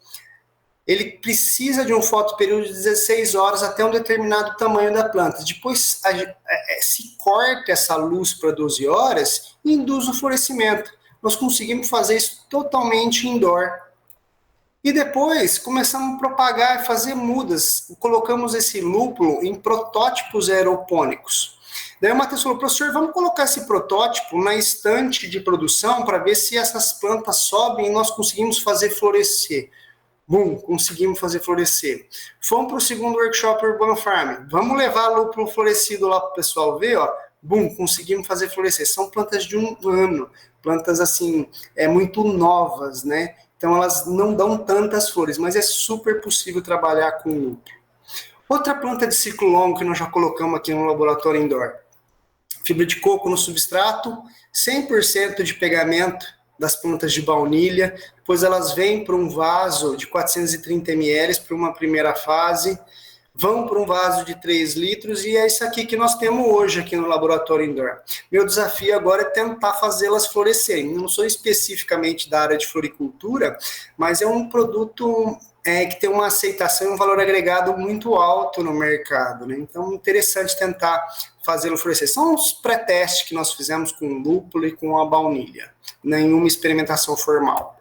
Ele precisa de um fotoperíodo de 16 horas até um determinado tamanho da planta. Depois se corta essa luz para 12 horas e induz o florescimento. Nós conseguimos fazer isso totalmente indoor. E depois começamos a propagar e fazer mudas. Colocamos esse lúpulo em protótipos aeropônicos. Daí o Matheus falou, professor, vamos colocar esse protótipo na estante de produção para ver se essas plantas sobem e nós conseguimos fazer florescer. Conseguimos fazer florescer. Fomos para o segundo workshop Urban Farm. Vamos levar lúpulo florescido lá para o pessoal ver, ó. Conseguimos fazer florescer. São plantas de 1 ano, plantas assim, muito novas, né? Então elas não dão tantas flores, mas é super possível trabalhar com lúpulo. Outra planta de ciclo longo que nós já colocamos aqui no laboratório indoor. Fibra de coco no substrato, 100% de pegamento das plantas de baunilha, depois elas vêm para um vaso de 430 ml para uma primeira fase, vão para um vaso de 3 litros e é isso aqui que nós temos hoje aqui no laboratório indoor. Meu desafio agora é tentar fazê-las florescerem. Eu não sou especificamente da área de floricultura, mas é um produto que tem uma aceitação e um valor agregado muito alto no mercado, né? Então, interessante tentar fazê-lo florescer. São os pré-testes que nós fizemos com o lúpulo e com a baunilha, nenhuma experimentação formal.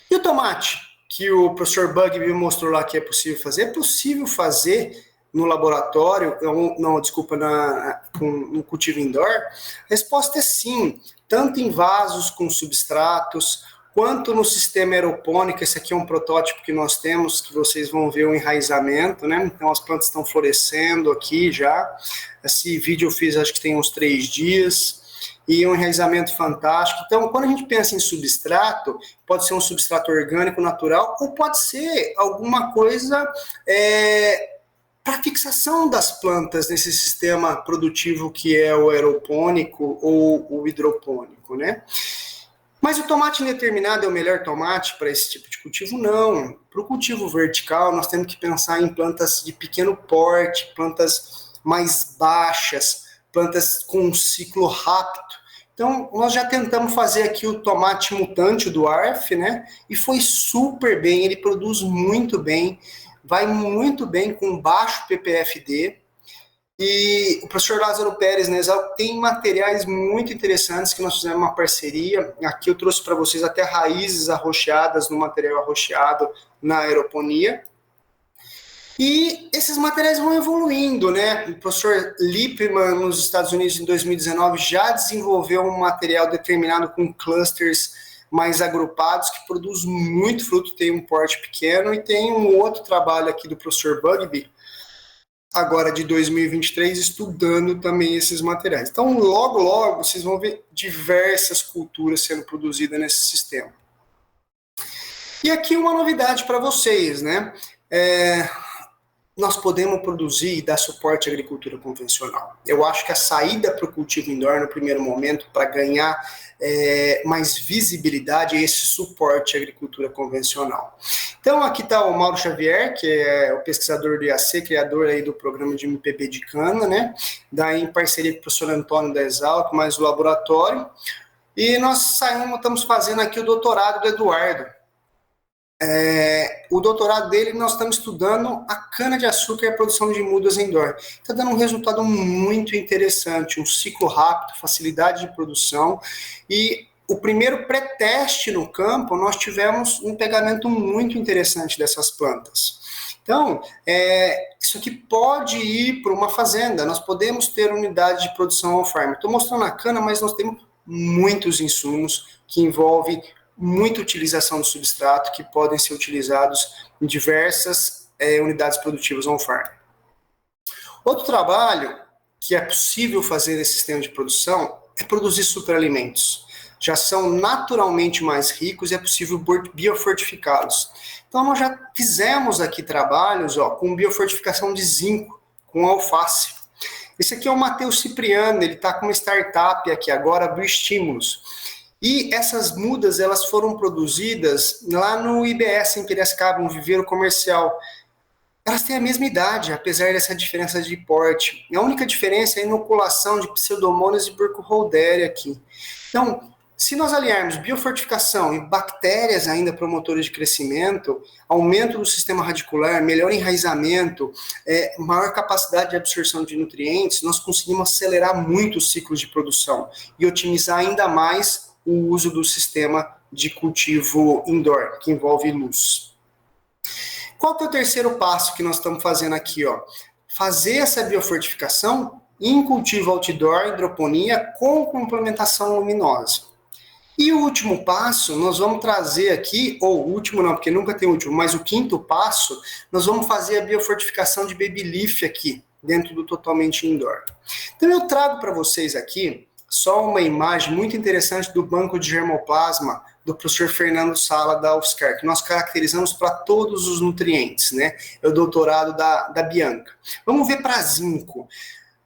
E o tomate, que o professor Bug me mostrou lá que é possível fazer no laboratório, no cultivo indoor? A resposta é sim, tanto em vasos com substratos, quanto no sistema aeropônico. Esse aqui é um protótipo que nós temos, que vocês vão ver o enraizamento, né? Então as plantas estão florescendo aqui já. Esse vídeo eu fiz acho que tem uns 3 dias. E um enraizamento fantástico. Então, quando a gente pensa em substrato, pode ser um substrato orgânico, natural, ou pode ser alguma coisa para fixação das plantas nesse sistema produtivo que é o aeropônico ou o hidropônico, né? Mas o tomate indeterminado é o melhor tomate para esse tipo de cultivo? Não. Para o cultivo vertical, nós temos que pensar em plantas de pequeno porte, plantas mais baixas, plantas com um ciclo rápido. Então, nós já tentamos fazer aqui o tomate mutante do ARF, né? E foi super bem, ele produz muito bem, vai muito bem com baixo PPFD. E o professor Lázaro Pérez na Exalc tem materiais muito interessantes que nós fizemos uma parceria. Aqui eu trouxe para vocês até raízes arroxeadas no material arroxeado na aeroponia. E esses materiais vão evoluindo, né? O professor Lippmann, nos Estados Unidos, em 2019, já desenvolveu um material determinado com clusters mais agrupados, que produz muito fruto, tem um porte pequeno, e tem um outro trabalho aqui do professor Bugby, agora de 2023, estudando também esses materiais. Então, logo, logo, vocês vão ver diversas culturas sendo produzidas nesse sistema. E aqui uma novidade para vocês, né? Nós podemos produzir e dar suporte à agricultura convencional. Eu acho que a saída para o cultivo indoor, no primeiro momento, para ganhar mais visibilidade, é esse suporte à agricultura convencional. Então, aqui está o Mauro Xavier, que é o pesquisador do IAC, criador aí do programa de MPB de cana, né? Daí em parceria com o professor Antônio da Exalc, mais o laboratório. E nós estamos fazendo aqui o doutorado do Eduardo. O doutorado dele, nós estamos estudando a cana-de-açúcar e a produção de mudas indoor. Está dando um resultado muito interessante, um ciclo rápido, facilidade de produção. E o primeiro pré-teste no campo, nós tivemos um pegamento muito interessante dessas plantas. Então, isso aqui pode ir para uma fazenda, nós podemos ter unidade de produção on-farm. Estou mostrando a cana, mas nós temos muitos insumos que envolvem muita utilização do substrato, que podem ser utilizados em diversas unidades produtivas on-farm. Outro trabalho que é possível fazer nesse sistema de produção é produzir superalimentos. já são naturalmente mais ricos e é possível biofortificá-los. Então, nós já fizemos aqui trabalhos com biofortificação de zinco, com alface. Esse aqui é o Matheus Cipriano, ele está com uma startup aqui agora, Bioestímulos. E essas mudas, elas foram produzidas lá no IBS, em Piracicaba, um viveiro comercial. Elas têm a mesma idade, apesar dessa diferença de porte. A única diferença é a inoculação de Pseudomonas e Burkholderia aqui. Então, se nós aliarmos biofortificação e bactérias ainda promotores de crescimento, aumento do sistema radicular, melhor enraizamento, maior capacidade de absorção de nutrientes, nós conseguimos acelerar muito os ciclos de produção e otimizar ainda mais o uso do sistema de cultivo indoor, que envolve luz. Qual que é o terceiro passo que nós estamos fazendo aqui? Fazer essa biofortificação em cultivo outdoor, hidroponia, com complementação luminosa. E o último passo, nós vamos trazer aqui, ou o último não, porque nunca tem último, mas o quinto passo, nós vamos fazer a biofortificação de baby leaf aqui, dentro do totalmente indoor. Então eu trago para vocês aqui só uma imagem muito interessante do banco de germoplasma do professor Fernando Sala da UFSCar, que nós caracterizamos para todos os nutrientes, né? É o doutorado da Bianca. Vamos ver para zinco.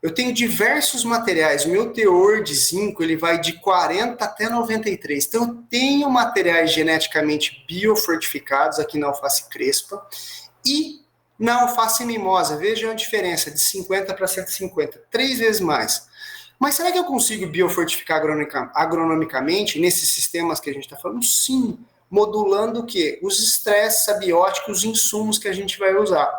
Eu tenho diversos materiais, o meu teor de zinco ele vai de 40 até 93, então eu tenho materiais geneticamente biofortificados aqui na alface crespa e na alface mimosa, vejam a diferença, de 50 para 150, 3 vezes mais. Mas será que eu consigo biofortificar agronomicamente nesses sistemas que a gente está falando? Sim, modulando o quê? Os estresses abióticos, os insumos que a gente vai usar.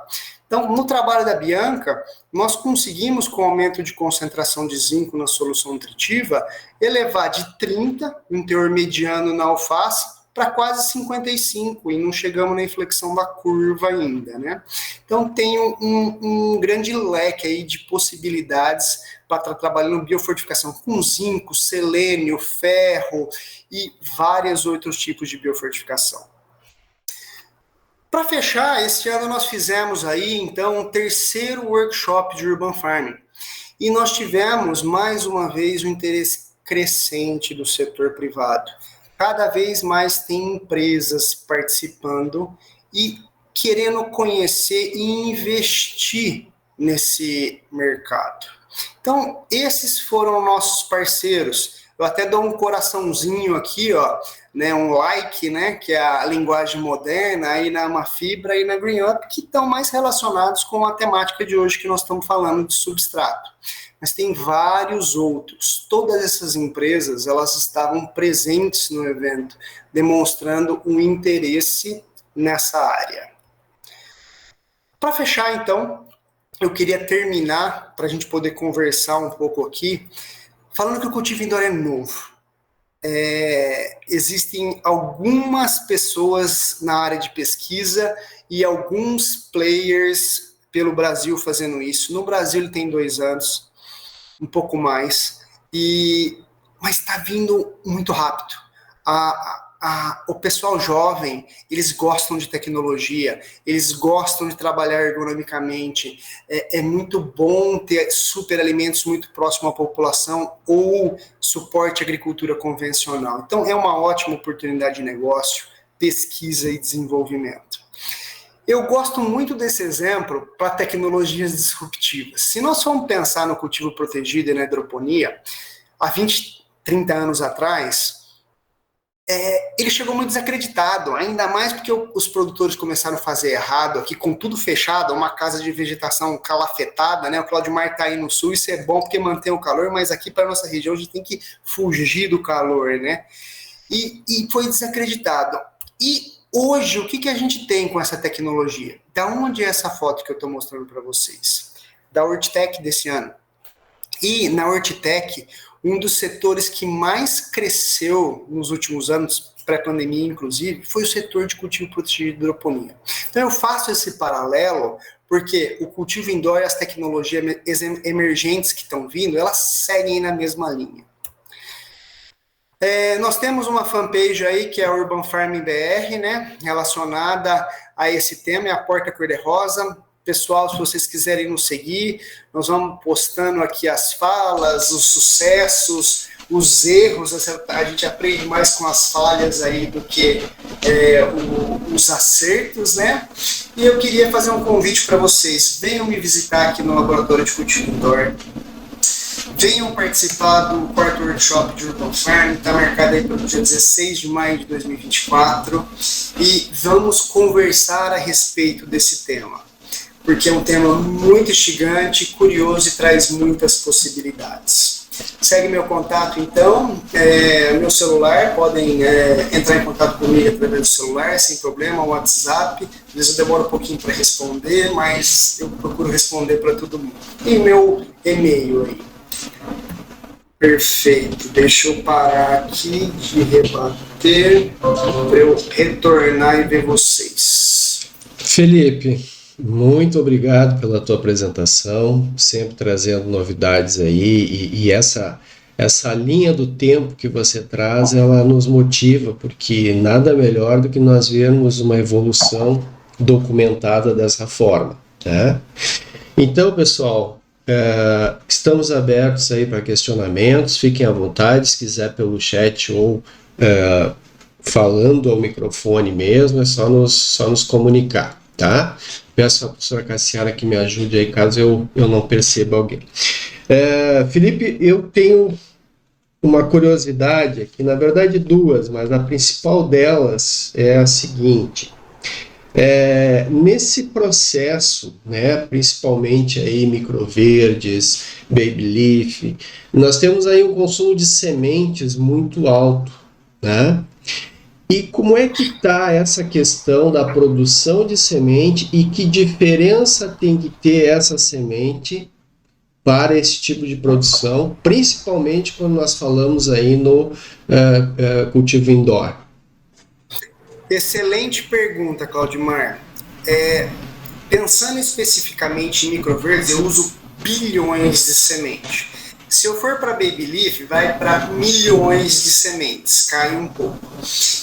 Então, no trabalho da Bianca, nós conseguimos, com o aumento de concentração de zinco na solução nutritiva, elevar de 30, um teor mediano na alface, para quase 55, e não chegamos na inflexão da curva ainda, né? Então, tem um grande leque aí de possibilidades para estar trabalhando biofortificação com zinco, selênio, ferro e vários outros tipos de biofortificação. Para fechar, este ano nós fizemos aí, então, um terceiro workshop de Urban Farming. E nós tivemos, mais uma vez, um interesse crescente do setor privado. Cada vez mais tem empresas participando e querendo conhecer e investir nesse mercado. Então, esses foram nossos parceiros. Eu até dou um coraçãozinho aqui, né, um like, né, que é a linguagem moderna, aí na Amafibra e na Green Up, que estão mais relacionados com a temática de hoje que nós estamos falando de substrato. Mas tem vários outros. Todas essas empresas, elas estavam presentes no evento, demonstrando um interesse nessa área. Para fechar, então, eu queria terminar, para a gente poder conversar um pouco aqui, falando que o cultivo indoor é novo. Existem algumas pessoas na área de pesquisa e alguns players pelo Brasil fazendo isso. No Brasil ele tem 2 anos, um pouco mais, mas está vindo muito rápido. O pessoal jovem, eles gostam de tecnologia, eles gostam de trabalhar ergonomicamente, é muito bom ter superalimentos muito próximo à população ou suporte à agricultura convencional. Então é uma ótima oportunidade de negócio, pesquisa e desenvolvimento. Eu gosto muito desse exemplo para tecnologias disruptivas. Se nós formos pensar no cultivo protegido e na hidroponia, há 20, 30 anos atrás, ele chegou muito desacreditado, ainda mais porque os produtores começaram a fazer errado aqui, com tudo fechado, uma casa de vegetação calafetada, né? O Cláudio Mar está aí no sul, isso é bom porque mantém o calor, mas aqui para a nossa região a gente tem que fugir do calor, né? E foi desacreditado. E hoje, o que a gente tem com essa tecnologia? Da onde é essa foto que eu estou mostrando para vocês? Da Hortitec desse ano. E na Hortitec, um dos setores que mais cresceu nos últimos anos, pré-pandemia inclusive, foi o setor de cultivo protegido de hidroponia. Então eu faço esse paralelo porque o cultivo indoor e as tecnologias emergentes que estão vindo, elas seguem na mesma linha. Nós temos uma fanpage aí que é a Urban Farming BR, né, relacionada a esse tema, é a Porta Cor-de-Rosa. Pessoal, se vocês quiserem nos seguir, nós vamos postando aqui as falas, os sucessos, os erros, a gente aprende mais com as falhas aí do que os acertos, né? E eu queria fazer um convite para vocês, venham me visitar aqui no Laboratório de Cultivo Indoor, venham participar do quarto workshop de Urban Farm, está marcado aí para o dia 16 de maio de 2024, e vamos conversar a respeito desse tema, porque é um tema muito instigante, curioso e traz muitas possibilidades. Segue meu contato, então, meu celular, podem entrar em contato comigo através do celular, sem problema, o WhatsApp. Às vezes eu demoro um pouquinho para responder, mas eu procuro responder para todo mundo. E meu e-mail aí. Perfeito, deixa eu parar aqui de rebater para eu retornar e ver vocês. Felipe, muito obrigado pela tua apresentação, sempre trazendo novidades aí, e essa linha do tempo que você traz, ela nos motiva, porque nada melhor do que nós vermos uma evolução documentada dessa forma, né? Então, pessoal, estamos abertos aí para questionamentos, fiquem à vontade, se quiser pelo chat ou falando ao microfone mesmo, é só nos comunicar, tá? Peço à professora Cassiara que me ajude aí caso eu não perceba alguém. Felipe, eu tenho uma curiosidade aqui, na verdade duas, mas a principal delas é a seguinte: nesse processo, né, principalmente aí microverdes, baby leaf, nós temos aí um consumo de sementes muito alto, né? E como é que está essa questão da produção de semente e que diferença tem que ter essa semente para esse tipo de produção, principalmente quando nós falamos aí no cultivo indoor? Excelente pergunta, Claudimar. Pensando especificamente em microverdes, eu uso bilhões de sementes. Se eu for para Baby Leaf, vai para milhões de sementes, cai um pouco.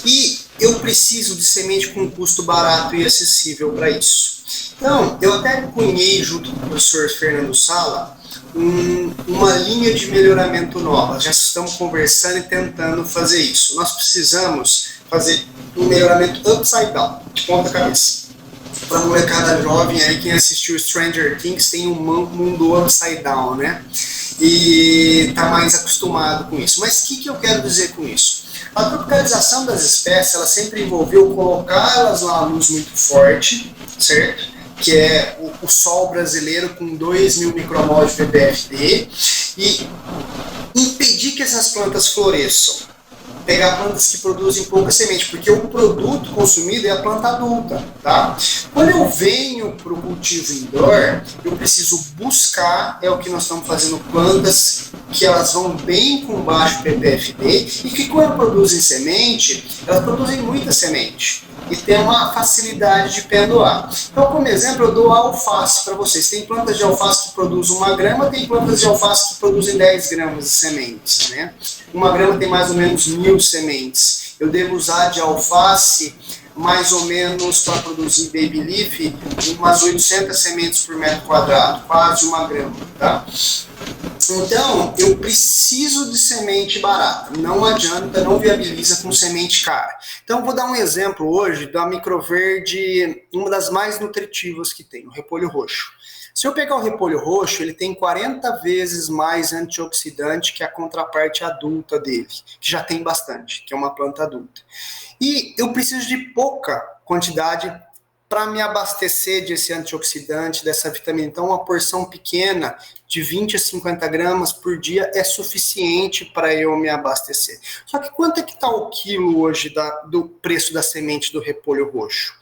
E eu preciso de semente com custo barato e acessível para isso. Então, eu até cunhei, junto com o professor Fernando Sala, uma linha de melhoramento nova. Já estamos conversando e tentando fazer isso. Nós precisamos fazer um melhoramento upside down, de ponta cabeça. Para a molecada jovem aí, quem assistiu Stranger Things tem um mundo upside down, né? E está mais acostumado com isso. Mas o que eu quero dizer com isso? A tropicalização das espécies, ela sempre envolveu colocá-las numa luz muito forte, certo? Que é o sol brasileiro com 2.000 micromol de ppfd, e impedir que essas plantas floresçam. Pegar plantas que produzem pouca semente, porque o produto consumido é a planta adulta, tá? Quando eu venho para o cultivo indoor, eu preciso buscar, é o que nós estamos fazendo, plantas que elas vão bem com baixo ppfd e que quando produzem semente, elas produzem muita semente e tem uma facilidade de pendoar. Então, como exemplo, eu dou a alface para vocês. Tem plantas de alface que produzem 1 grama, tem plantas de alface que produzem 10 gramas de sementes, né? 1 grama tem mais ou menos 1.000 sementes. Eu devo usar de alface mais ou menos para produzir baby leaf umas 800 sementes por metro quadrado, quase 1 grama, tá? Então, eu preciso de semente barata, não adianta, não viabiliza com semente cara. Então, vou dar um exemplo hoje da microverde, uma das mais nutritivas que tem, o repolho roxo. Se eu pegar o repolho roxo, ele tem 40 vezes mais antioxidante que a contraparte adulta dele, que já tem bastante, que é uma planta adulta. E eu preciso de pouca quantidade para me abastecer desse antioxidante, dessa vitamina. Então, uma porção pequena, de 20 a 50 gramas por dia, é suficiente para eu me abastecer. Só que quanto é que está o quilo hoje do preço da semente do repolho roxo?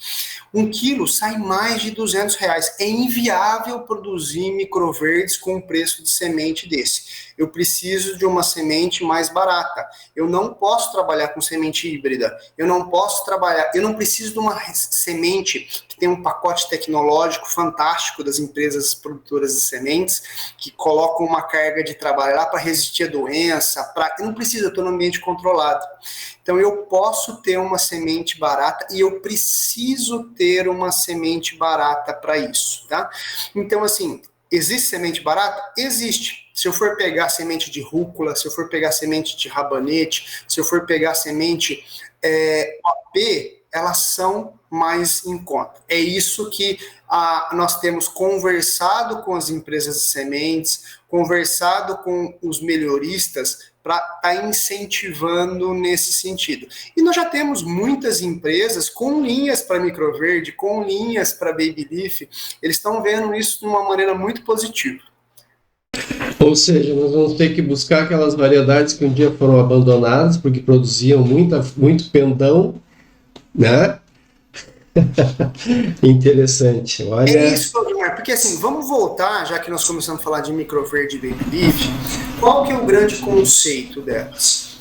1 quilo sai mais de R$200. É inviável produzir microverdes com um preço de semente desse. Eu preciso de uma semente mais barata. Eu não posso trabalhar com semente híbrida. Eu não preciso de uma semente que tem um pacote tecnológico fantástico das empresas produtoras de sementes, que colocam uma carga de trabalho lá para resistir à doença. Eu não preciso, eu estou no ambiente controlado. Então, eu posso ter uma semente barata e eu preciso ter uma semente barata para isso, tá? Então, assim, existe semente barata? Existe. se eu for pegar semente de rúcula, se eu for pegar semente de rabanete, se eu for pegar semente OP, elas são mais em conta. É isso que nós temos conversado com as empresas de sementes, conversado com os melhoristas para estar incentivando nesse sentido. E nós já temos muitas empresas com linhas para microverde, com linhas para baby leaf, eles estão vendo isso de uma maneira muito positiva. Ou seja, nós vamos ter que buscar aquelas variedades que um dia foram abandonadas porque produziam muito pendão, né? Interessante. Olha... É isso, Valdemar, porque assim, vamos voltar, já que nós começamos a falar de microverde e baby leaf, qual que é o grande conceito delas?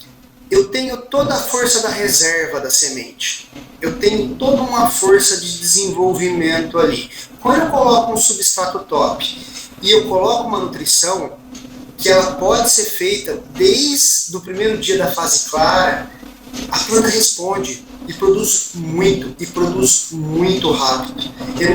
Eu tenho toda a força da reserva da semente, eu tenho toda uma força de desenvolvimento ali. Quando eu coloco um substrato top e eu coloco uma nutrição que ela pode ser feita desde o primeiro dia da fase clara, a planta responde e produz muito rápido. É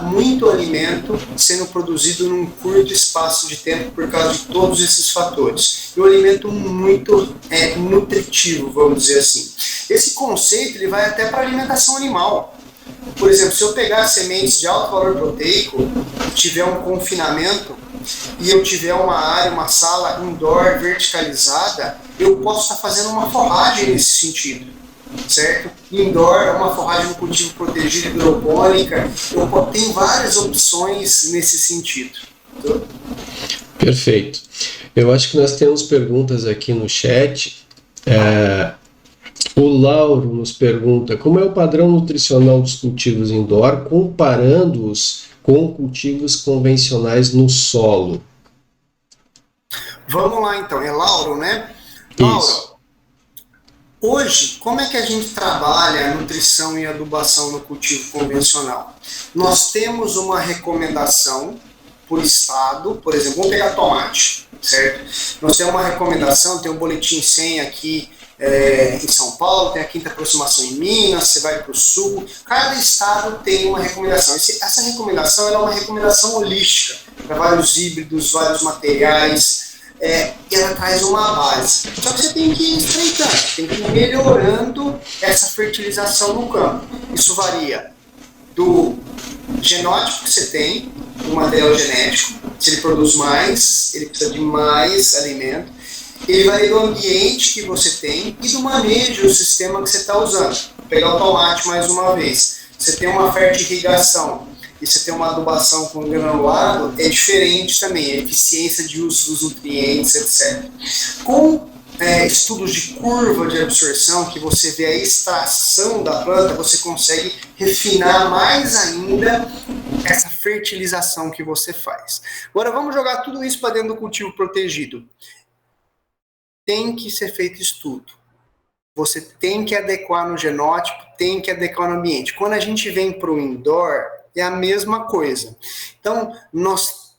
muito alimento sendo produzido num curto espaço de tempo por causa de todos esses fatores. E um alimento muito nutritivo, vamos dizer assim. Esse conceito ele vai até para a alimentação animal. Por exemplo, se eu pegar sementes de alto valor proteico, tiver um confinamento, e eu tiver uma área, uma sala indoor verticalizada, eu posso estar fazendo uma forragem nesse sentido, certo? Indoor, uma forragem no cultivo protegido, hidropônica, eu tenho várias opções nesse sentido. Perfeito. Eu acho que nós temos perguntas aqui no chat. O Lauro nos pergunta como é o padrão nutricional dos cultivos indoor, comparando-os com cultivos convencionais no solo. Vamos lá então, é Lauro, né? Lauro, hoje, como é que a gente trabalha a nutrição e adubação no cultivo convencional? Nós temos uma recomendação por estado, por exemplo, vamos pegar tomate, certo? Nós temos uma recomendação, tem um boletim 100 aqui em São Paulo, tem a quinta aproximação em Minas, você vai para o sul, cada estado tem uma recomendação. Essa recomendação é uma recomendação holística, para vários híbridos, vários materiais, e ela traz uma base. Só que você tem que ir estreitando, tem que ir melhorando essa fertilização no campo. Isso varia do genótipo que você tem, do material genético, se ele produz mais, ele precisa de mais alimento. Ele vai do ambiente que você tem e do manejo do sistema que você está usando. Vou pegar o tomate mais uma vez. Você tem uma fertirrigação e você tem uma adubação com granulado, é diferente também, a eficiência de uso dos nutrientes, etc. Com estudos de curva de absorção, que você vê a estação da planta, você consegue refinar mais ainda essa fertilização que você faz. Agora vamos jogar tudo isso para dentro do cultivo protegido. Tem que ser feito estudo. Você tem que adequar no genótipo, tem que adequar no ambiente. Quando a gente vem para o indoor, é a mesma coisa. Então, nós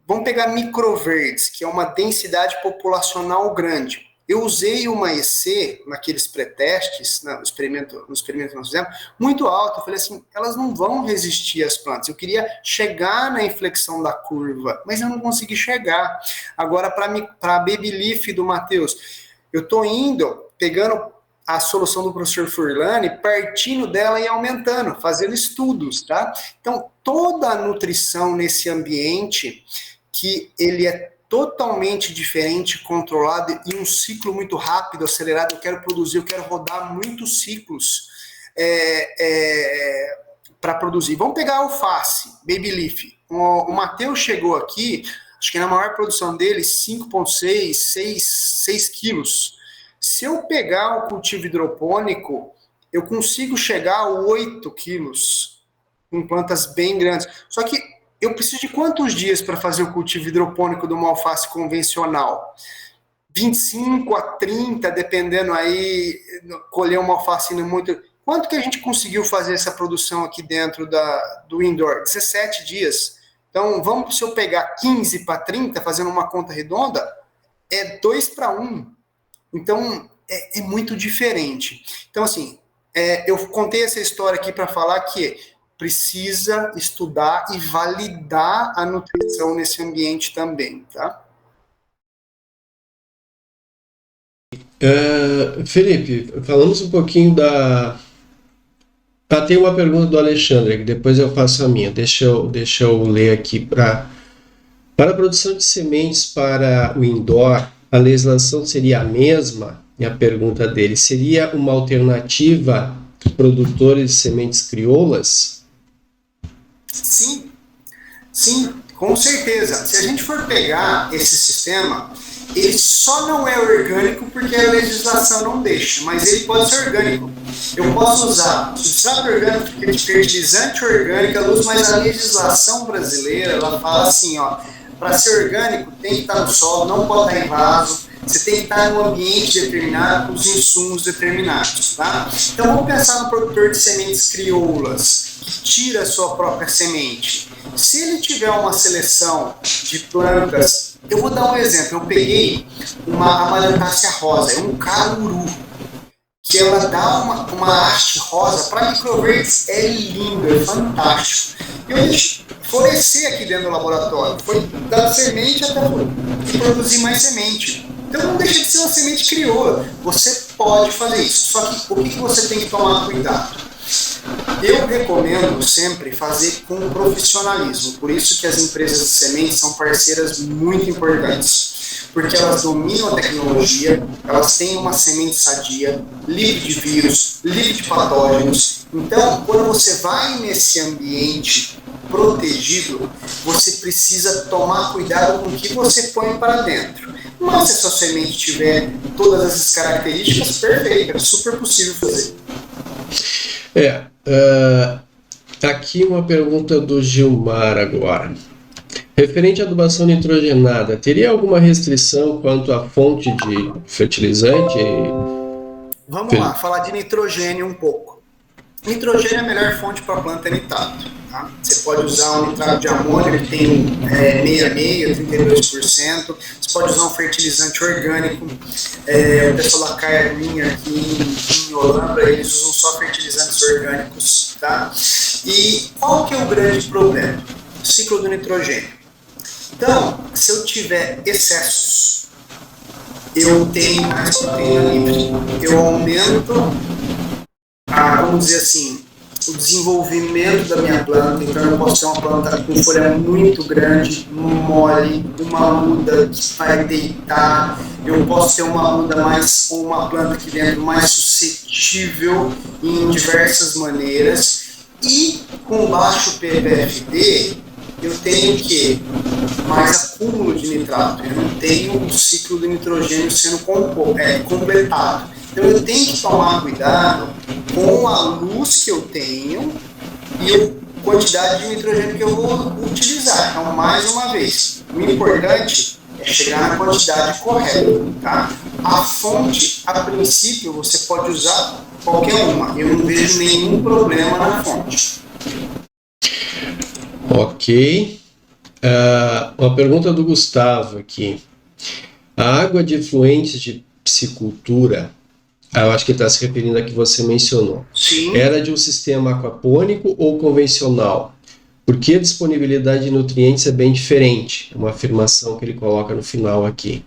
vamos pegar microverdes, que é uma densidade populacional grande. Eu usei uma EC naqueles pré-testes, no experimento que nós fizemos, muito alto. Eu falei assim, elas não vão resistir às plantas. Eu queria chegar na inflexão da curva, mas eu não consegui chegar. Agora, para a Baby Leaf do Matheus, eu estou indo, pegando a solução do professor Furlani, partindo dela e aumentando, fazendo estudos, tá? Então, toda a nutrição nesse ambiente, que ele é totalmente diferente, controlado e um ciclo muito rápido, acelerado. Eu quero produzir, eu quero rodar muitos ciclos para produzir. Vamos pegar a alface, Baby Leaf. O Matheus chegou aqui, acho que na maior produção dele, 5,6, 6 quilos. Se eu pegar o cultivo hidropônico, eu consigo chegar a 8 quilos, com plantas bem grandes. Só que eu preciso de quantos dias para fazer o cultivo hidropônico de uma alface convencional? 25 a 30, dependendo aí, colher uma alface muito... Quanto que a gente conseguiu fazer essa produção aqui dentro do indoor? 17 dias. Então, se eu pegar 15 para 30, fazendo uma conta redonda, é 2 para 1. Então, é muito diferente. Então, assim, eu contei essa história aqui para falar que precisa estudar e validar a nutrição nesse ambiente também, tá? Felipe, falamos um pouquinho da. Tem uma pergunta do Alexandre, que depois eu faço a minha. Deixa eu ler aqui. Para a produção de sementes para o indoor, a legislação seria a mesma? E a pergunta dele: seria uma alternativa para produtores de sementes crioulas? Sim, sim, com certeza. Se a gente for pegar esse sistema, ele só não é orgânico porque a legislação não deixa, mas ele pode ser orgânico. Eu posso usar substrato orgânico, fertilizante orgânico, mas a legislação brasileira, ela fala assim, ó, para ser orgânico tem que estar no solo, não pode estar em vaso, você tem que estar num ambiente determinado, com os insumos determinados, tá? Então vamos pensar no produtor de sementes crioulas, que tira a sua própria semente. Se ele tiver uma seleção de plantas, eu vou dar um exemplo, eu peguei uma amalhantácea rosa, é um caruru, que ela dá uma haste rosa para microverdes, é lindo, é fantástico. Eu deixo florescer aqui dentro do laboratório, foi da semente até produzir mais semente. Então não deixa de ser uma semente crioula, você pode fazer isso, só que o que você tem que tomar cuidado? Eu recomendo sempre fazer com profissionalismo, por isso que as empresas de sementes são parceiras muito importantes, porque elas dominam a tecnologia, elas têm uma semente sadia, livre de vírus, livre de patógenos. Então, quando você vai nesse ambiente protegido, você precisa tomar cuidado com o que você põe para dentro. Mas se a sua semente tiver todas essas características, perfeito, é super possível fazer. Aqui uma pergunta do Gilmar agora. Referente à adubação nitrogenada, teria alguma restrição quanto à fonte de fertilizante? Vamos lá, falar de nitrogênio um pouco. Nitrogênio é a melhor fonte para a planta é nitrato. Tá? Você pode usar um nitrato de amônio que tem 66%, 32%. Você pode usar um fertilizante orgânico. O pessoal da Caia Green aqui em Holanda, eles usam só fertilizantes orgânicos. Tá? E qual que é o grande problema? O ciclo do nitrogênio. Então, se eu tiver excessos, eu tenho mais proteína livre. Eu aumento vamos dizer assim, o desenvolvimento da minha planta. Então eu posso ter uma planta com folha muito grande, mole, uma muda que vai deitar. Eu posso ter uma muda com uma planta aqui dentro mais suscetível em diversas maneiras. E com baixo PVFD, eu tenho que mais acúmulo de nitrato. Eu não tenho o ciclo do nitrogênio sendo completado. Então eu tenho que tomar cuidado com a luz que eu tenho e a quantidade de nitrogênio que eu vou utilizar. Então, mais uma vez, o importante é chegar na quantidade correta. Tá? A fonte, a princípio, você pode usar qualquer uma. Eu não vejo nenhum problema na fonte. Ok. Uma pergunta do Gustavo aqui. A água de efluentes de piscicultura, eu acho que ele está se referindo a que você mencionou. Sim. Era de um sistema aquapônico ou convencional? Porque a disponibilidade de nutrientes é bem diferente. É uma afirmação que ele coloca no final aqui.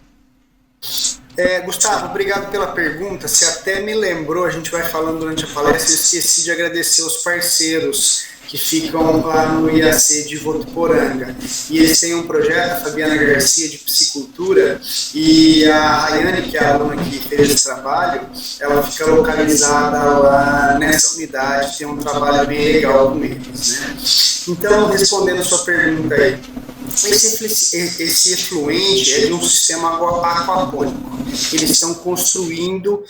Gustavo, obrigado pela pergunta. Você até me lembrou, a gente vai falando durante a palestra, eu esqueci de agradecer os parceiros que ficam lá no IAC de Votuporanga. E eles têm um projeto, a Fabiana Garcia, de piscicultura, e a Rayane, que é a aluna que fez esse trabalho, ela fica localizada lá nessa unidade, tem um trabalho bem legal com eles, né? Então, respondendo a sua pergunta aí, esse efluente é de um sistema aquapônico. Eles estão construindo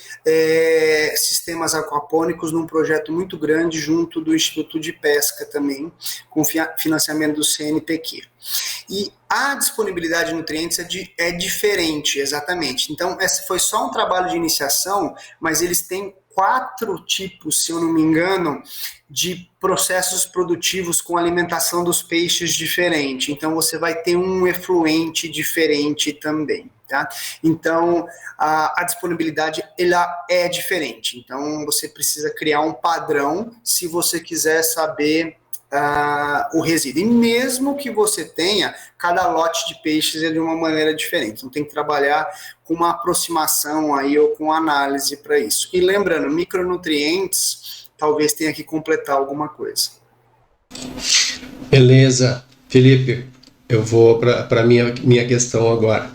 sistemas aquapônicos num projeto muito grande junto do Instituto de Pesca também, com financiamento do CNPq. E a disponibilidade de nutrientes é diferente, exatamente. Então, esse foi só um trabalho de iniciação, mas eles têm 4 tipos, se eu não me engano, de processos produtivos com alimentação dos peixes diferente. Então, você vai ter um efluente diferente também, tá? Então, a disponibilidade ela é diferente. Então, você precisa criar um padrão se você quiser saber o resíduo. E mesmo que você tenha, cada lote de peixes é de uma maneira diferente. Então tem que trabalhar com uma aproximação aí ou com análise para isso. E lembrando, micronutrientes talvez tenha que completar alguma coisa. Beleza. Felipe, eu vou para a minha questão agora.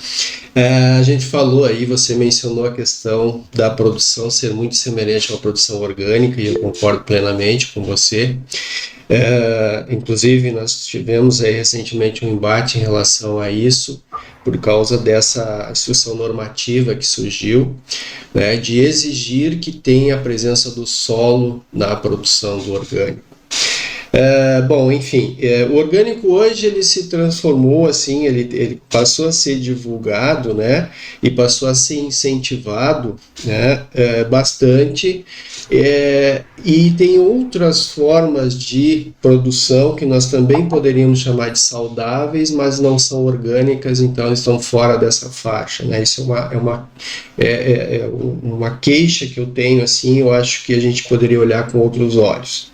A gente falou aí, você mencionou a questão da produção ser muito semelhante à produção orgânica, e eu concordo plenamente com você. Inclusive, nós tivemos aí recentemente um embate em relação a isso, por causa dessa instrução normativa que surgiu, né, de exigir que tenha a presença do solo na produção do orgânico. Bom, enfim, o orgânico hoje ele se transformou assim, ele passou a ser divulgado, né, e passou a ser incentivado, né, bastante, e tem outras formas de produção que nós também poderíamos chamar de saudáveis, mas não são orgânicas, então estão fora dessa faixa, né? Isso é uma queixa que eu tenho, assim, eu acho que a gente poderia olhar com outros olhos.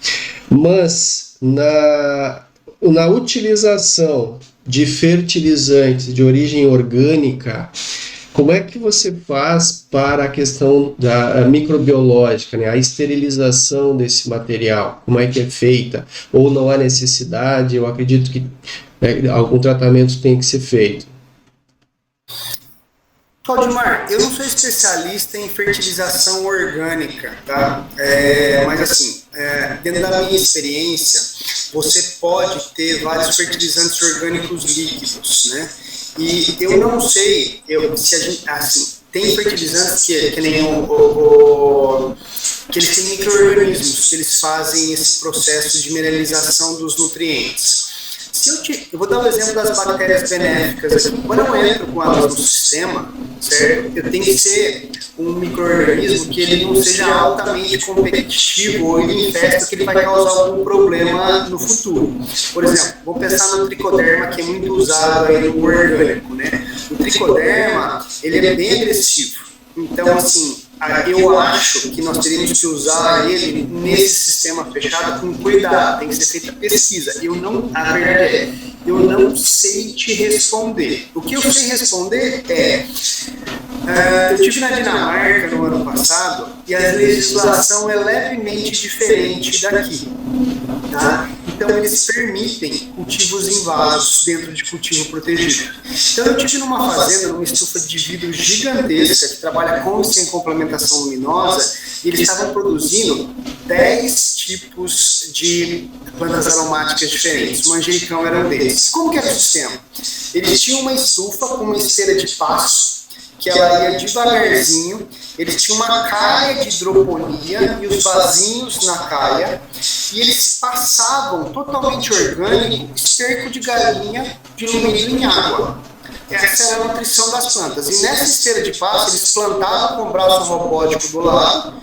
Mas na utilização de fertilizantes de origem orgânica, como é que você faz para a questão da microbiológica, né? A esterilização desse material? Como é que é feita? Ou não há necessidade? Eu acredito que algum tratamento tem que ser feito. Claudimar, eu não sou especialista em fertilização orgânica, tá? Mas assim, dentro da minha experiência, você pode ter vários fertilizantes orgânicos líquidos, né? E eu não sei se a gente, assim, tem fertilizantes que nem que eles têm micro-organismos, que eles fazem esse processo de mineralização dos nutrientes. Eu vou dar um exemplo das bactérias benéficas aqui. Quando eu entro com elas no sistema, certo? Eu tenho que ser um micro-organismo que ele não seja altamente competitivo ou ele infesta que ele vai causar algum problema no futuro. Por exemplo, vamos pensar no tricoderma, que é muito usado aí no orgânico, né? O tricoderma, ele é bem agressivo. Então, assim, eu acho que nós teríamos que usar ele nesse sistema fechado com cuidado, tem que ser feita pesquisa. A verdade é, eu não sei te responder. O que eu sei responder eu estive na Dinamarca no ano passado e a legislação é levemente diferente daqui, tá? Então eles permitem cultivos em vasos dentro de cultivo protegido. Então eu estive numa fazenda, numa estufa de vidro gigantesca que trabalha com e sem complementação luminosa, e eles estavam produzindo 10 tipos de plantas aromáticas diferentes. O manjericão era um deles. Como que era o sistema? Eles tinham uma estufa com uma esteira de passo, que ela ia devagarzinho, eles tinham uma caia de hidroponia e os vasinhos na caia, e eles passavam totalmente orgânico esterco de galinha diluído em água. Essa era a nutrição das plantas. E nessa esteira de pasto, eles plantavam com o braço robótico do lado,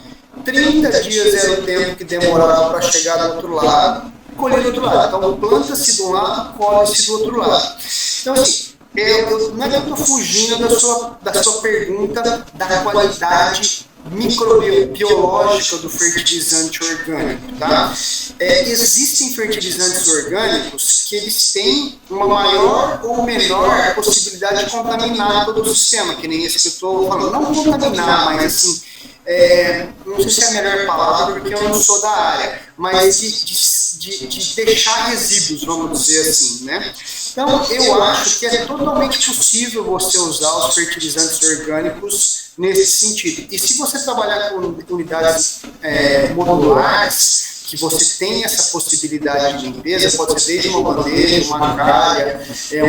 30 dias era o tempo que demorava para chegar do outro lado, colher do outro lado. Então planta-se de um lado, colhe-se do outro lado. Então assim, não é que eu estou fugindo da sua pergunta da qualidade microbiológica do fertilizante orgânico, tá? Existem fertilizantes orgânicos que eles têm uma maior ou menor possibilidade de contaminar todo o sistema, que nem esse que eu estou falando. Não contaminar, mas assim, não sei se é a melhor palavra porque eu não sou da área, mas de deixar resíduos, vamos dizer assim, né? Então, eu acho que é totalmente possível você usar os fertilizantes orgânicos nesse sentido. E se você trabalhar com unidades modulares, que você tem essa possibilidade de limpeza, pode ser desde uma bandeja, uma calha,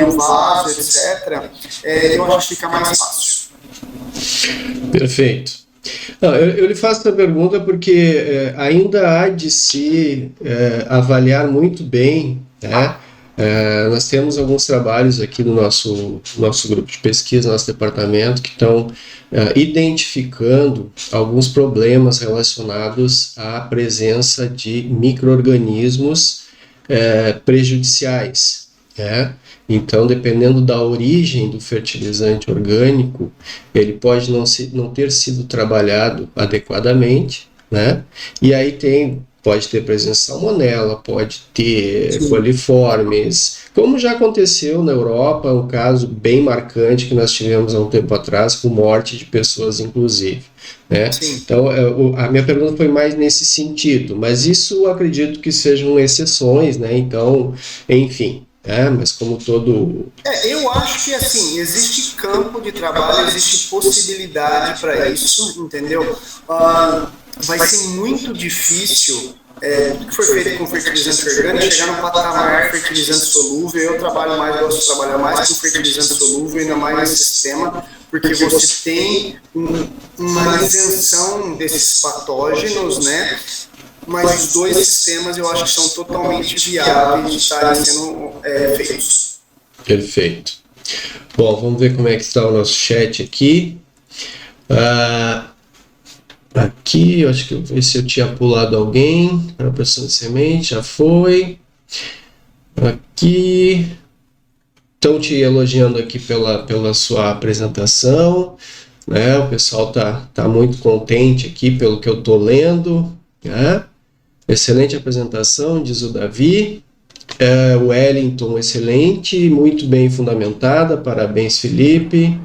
um vaso, etc., eu acho que fica mais fácil. Perfeito. Não, eu lhe faço essa pergunta porque ainda há de se avaliar muito bem, né? Nós temos alguns trabalhos aqui no nosso grupo de pesquisa, nosso departamento, que estão identificando alguns problemas relacionados à presença de micro-organismos prejudiciais, né? Então, dependendo da origem do fertilizante orgânico, ele pode não ter sido trabalhado adequadamente, né? E aí tem pode ter presença de salmonela, pode ter Sim. coliformes, como já aconteceu na Europa, um caso bem marcante que nós tivemos há um tempo atrás, com morte de pessoas, inclusive. Né? Sim. Então, a minha pergunta foi mais nesse sentido, mas isso eu acredito que sejam exceções, né? Então, enfim, mas como todo... Eu acho que assim, existe campo de trabalho, existe possibilidade para isso, entendeu? Vai ser muito difícil, tudo que foi feito com fertilizante orgânico, chegar no patamar de fertilizante solúvel. Eu trabalho mais, gosto de trabalhar mais com fertilizante solúvel, ainda mais nesse sistema, porque você tem uma isenção desses patógenos, né? Mas os dois sistemas eu acho que são totalmente viáveis de estarem sendo feitos. Perfeito. Bom, vamos ver como é que está o nosso chat aqui. Aqui, eu acho que eu vou ver se eu tinha pulado alguém para a produção de semente, já foi. Aqui, estão te elogiando aqui pela sua apresentação, né? O pessoal tá muito contente aqui pelo que eu estou lendo, né? Excelente apresentação, diz o Davi. O Wellington, excelente, muito bem fundamentada, parabéns, Felipe.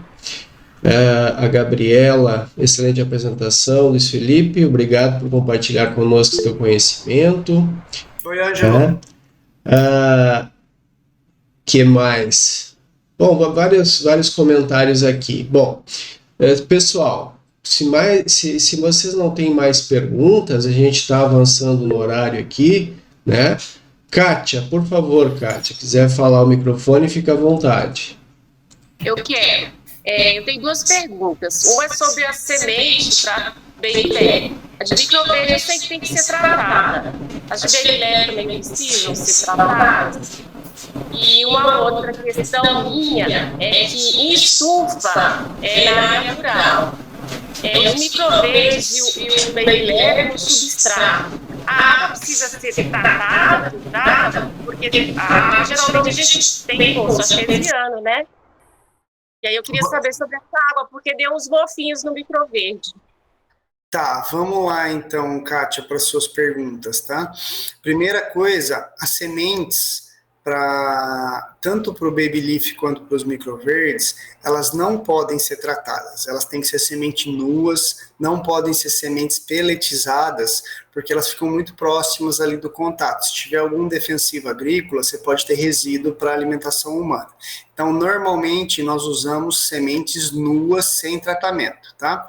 A Gabriela, excelente apresentação, Luiz Felipe, obrigado por compartilhar conosco seu conhecimento. Oi, Ângelo. Que mais? Bom, vários comentários aqui. Bom, pessoal, se vocês não têm mais perguntas, a gente está avançando no horário aqui, né? Kátia, por favor, Kátia, quiser falar o microfone, fica à vontade. Eu quero. Eu tenho duas perguntas. Uma é sobre a semente para Beilé. A de microverde eu sei que tem que ser tratada. As de Beilé também precisam ser tratadas. E uma outra questão minha é que em estufa, na área rural, os microverdes e o Beilé como substrato. A água precisa ser tratada, porque geralmente a gente tem poço artesiano, né? E aí eu queria saber sobre essa água, porque deu uns mofinhos no microverde. Tá, vamos lá então, Kátia, para as suas perguntas, tá? Primeira coisa, as sementes, tanto para o baby leaf quanto para os microverdes, elas não podem ser tratadas, elas têm que ser sementes nuas, não podem ser sementes peletizadas, porque elas ficam muito próximas ali do contato. Se tiver algum defensivo agrícola, você pode ter resíduo para alimentação humana. Então, normalmente, nós usamos sementes nuas, sem tratamento, tá?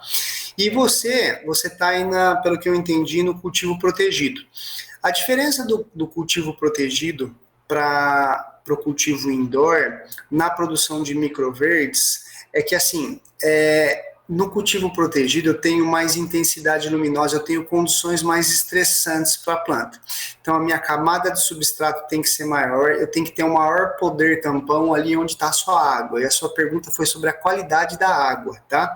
E você está aí, pelo que eu entendi, no cultivo protegido. A diferença do cultivo protegido para o cultivo indoor, na produção de microverdes, é que assim, no cultivo protegido eu tenho mais intensidade luminosa, eu tenho condições mais estressantes para a planta. Então a minha camada de substrato tem que ser maior, eu tenho que ter um maior poder tampão ali onde está a sua água. E a sua pergunta foi sobre a qualidade da água, tá?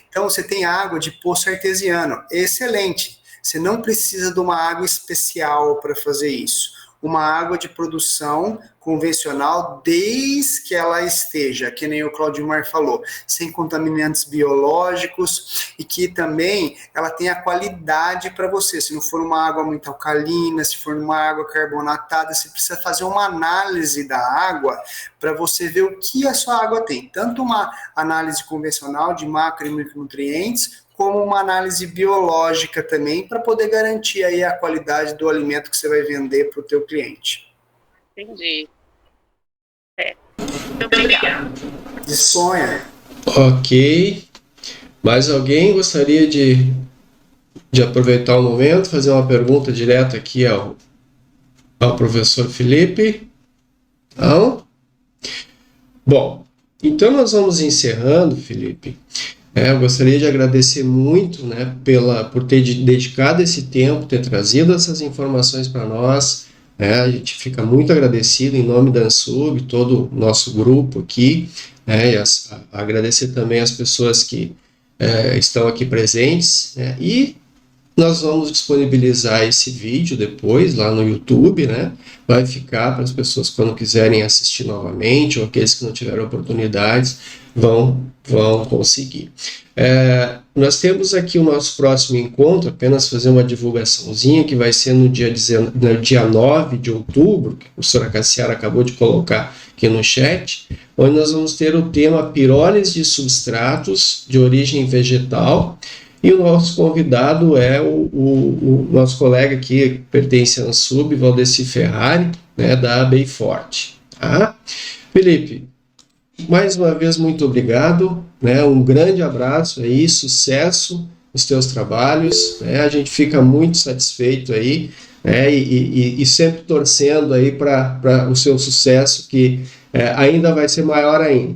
Então você tem água de poço artesiano, excelente. Você não precisa de uma água especial para fazer isso. Uma água de produção convencional, desde que ela esteja, que nem o Claudimar falou, sem contaminantes biológicos, e que também ela tenha qualidade para você. Se não for uma água muito alcalina, se for uma água carbonatada, você precisa fazer uma análise da água para você ver o que a sua água tem. Tanto uma análise convencional de macro e micronutrientes, como uma análise biológica também, para poder garantir aí a qualidade do alimento que você vai vender para o teu cliente. Entendi. Muito obrigada. Disponha. Ok. Mais alguém gostaria de aproveitar o momento, fazer uma pergunta direta aqui ao professor Felipe? Não? Bom, então nós vamos encerrando, Felipe. Eu gostaria de agradecer muito, né, por ter dedicado esse tempo, ter trazido essas informações para nós. A gente fica muito agradecido em nome da Ansub, todo o nosso grupo aqui, e agradecer também as pessoas que estão aqui presentes, e nós vamos disponibilizar esse vídeo depois lá no YouTube, né? Vai ficar para as pessoas quando quiserem assistir novamente, ou aqueles que não tiveram oportunidades vão conseguir. nós temos aqui o nosso próximo encontro, apenas fazer uma divulgaçãozinha, que vai ser no dia 9 de outubro, que a professora Cassiara acabou de colocar aqui no chat, onde nós vamos ter o tema pirones de substratos de origem vegetal, e o nosso convidado é o nosso colega aqui, que pertence à Ansub, Valdeci Ferrari, né, da Bayforte. Tá? Felipe, mais uma vez, muito obrigado, né? Um grande abraço aí, sucesso nos teus trabalhos, né? A gente fica muito satisfeito aí, né? E sempre torcendo aí para o seu sucesso, que ainda vai ser maior ainda.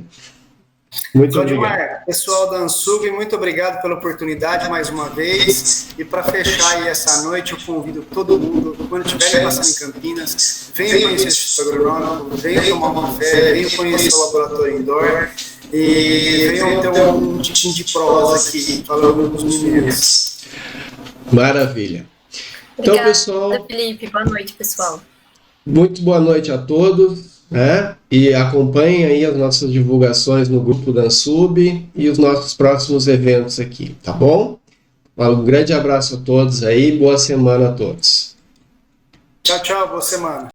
Muito obrigado. Pessoal da Ansub, muito obrigado pela oportunidade mais uma vez. E para fechar aí essa noite, eu convido todo mundo, quando estiverem passando em Campinas, venham conhecer o Instituto Agronômico, venham tomar um café, venham conhecer o laboratório indoor e venham ter um tiquinho de prosa aqui, falando com os meninos. Maravilha. Então, Obrigada, pessoal, Felipe. Boa noite, pessoal. muito boa noite a todos, né? E acompanhem aí as nossas divulgações no grupo da Ansub e os nossos próximos eventos aqui, tá bom? Um grande abraço a todos aí, boa semana a todos. Tchau, tchau, boa semana.